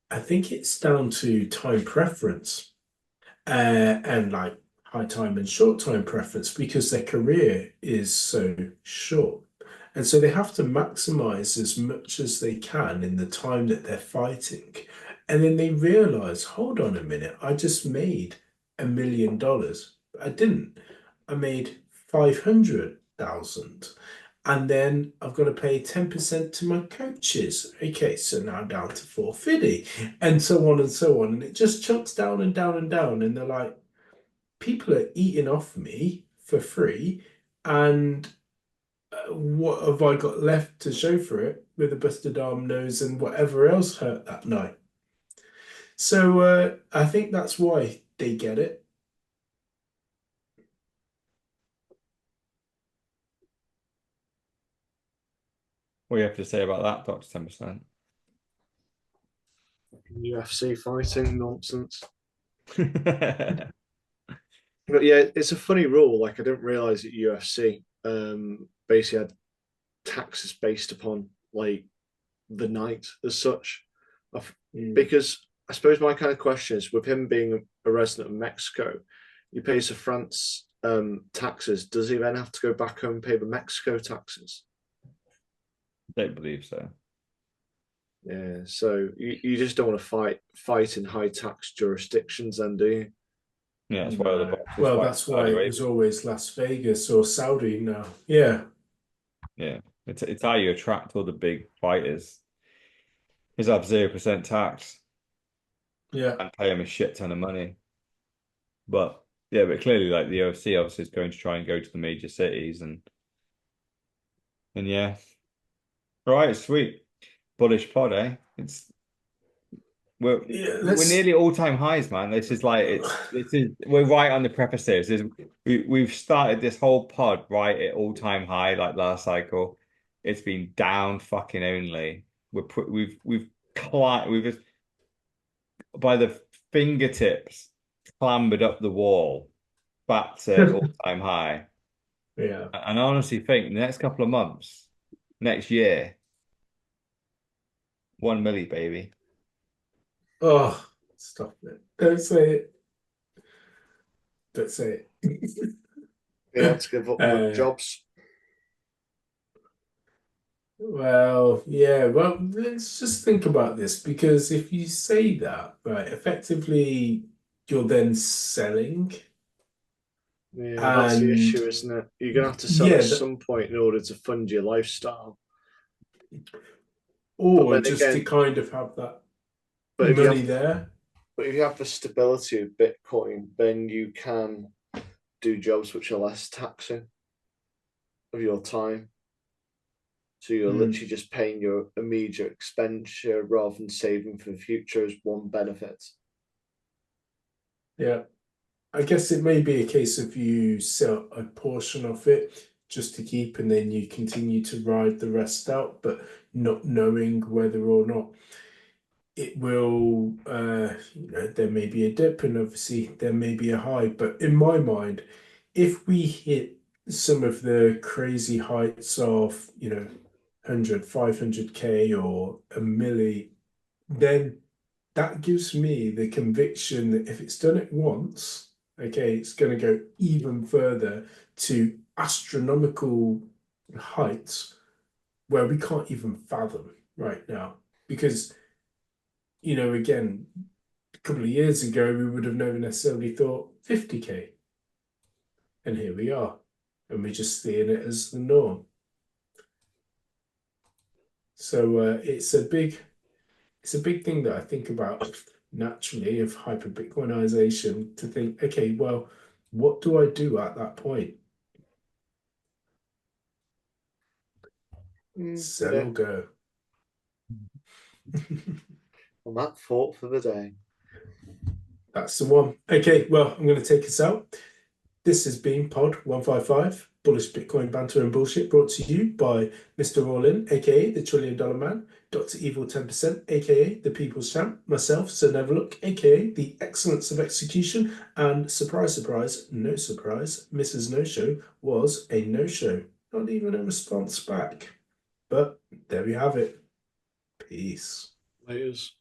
I think it's down to time preference and like high time and short time preference because their career is so short. And so they have to maximize as much as they can in the time that they're fighting. And then they realize, hold on a minute, I just made $1 million. I didn't. I made 500,000. And then I've got to pay 10% to my coaches. Okay, so now I'm down to 450, and so on and so on. And it just chunks down and down and down. And they're like, people are eating off me for free. And what have I got left to show for it with a busted arm, nose, and whatever else hurt that night? So I think that's why they get it. What do you have to say about that, Dr. 10%? UFC fighting nonsense. But yeah, it's a funny rule. Like I didn't realize that UFC basically had taxes based upon like the night as such. Because I suppose my kind of question is, with him being a resident of Mexico, he pays the France taxes. Does he then have to go back home and pay the Mexico taxes? Don't believe so. Yeah, so you just don't want to fight in high tax jurisdictions, then, do you? Yeah, that's why the No. boxers Well, fight that's in why Saudi it Arabia. was always Las Vegas or Saudi now. Yeah. Yeah, it's how you attract all the big fighters. Is have 0% tax Yeah. and pay them a shit ton of money. But yeah, but clearly, like the UFC obviously is going to try and go to the major cities and yeah. All right, sweet. Bullish pod, eh? We're Yeah, we're nearly all-time highs, man. This is we're right on the precipice. We've started this whole pod right at all-time high, like last cycle. It's been down fucking only. We've climbed, we've just by the fingertips clambered up the wall back to all-time high. Yeah. And I honestly think the next couple of months, next year, 1 milli, baby. Oh, stop it. Don't say it. Don't say it. He had to give up good jobs. Well, yeah, well, let's just think about this because if you say that, right, effectively you're then selling Yeah, that's the and issue, isn't it? You're gonna have to sell at yeah, some point in order to fund your lifestyle. But or then just to again, kind of have that but if you money have there. but if you have the stability of Bitcoin, then you can do jobs which are less taxing of your time. So you're literally just paying your immediate expenditure rather than saving for the future as one benefit. Yeah. I guess it may be a case of you sell a portion of it just to keep and then you continue to ride the rest out, but not knowing whether or not it will, there may be a dip and obviously there may be a high. But in my mind, if we hit some of the crazy heights of, 100, 500K or a milli, then that gives me the conviction that if it's done it once, okay, it's going to go even further to astronomical heights where we can't even fathom right now. Because, again, a couple of years ago, we would have never necessarily thought 50K. And here we are. And we're just seeing it as the norm. So it's a big thing that I think about naturally of hyper Bitcoinization to think, okay, well, what do I do at that point? Sell Yeah, or go? on that thought for the day. That's the one. Okay, well, I'm going to take us out. This has been Pod 155, Bullish Bitcoin Banter and Bullshit, brought to you by Mr. All-In, aka the $1 Trillion Man, Dr. Evil 10%, aka the People's Champ, myself, Sir Neverlook, aka the Excellence of Execution, and surprise, surprise, no surprise, Mrs. No Show was a no-show. Not even a response back. But there we have it. Peace. Laters.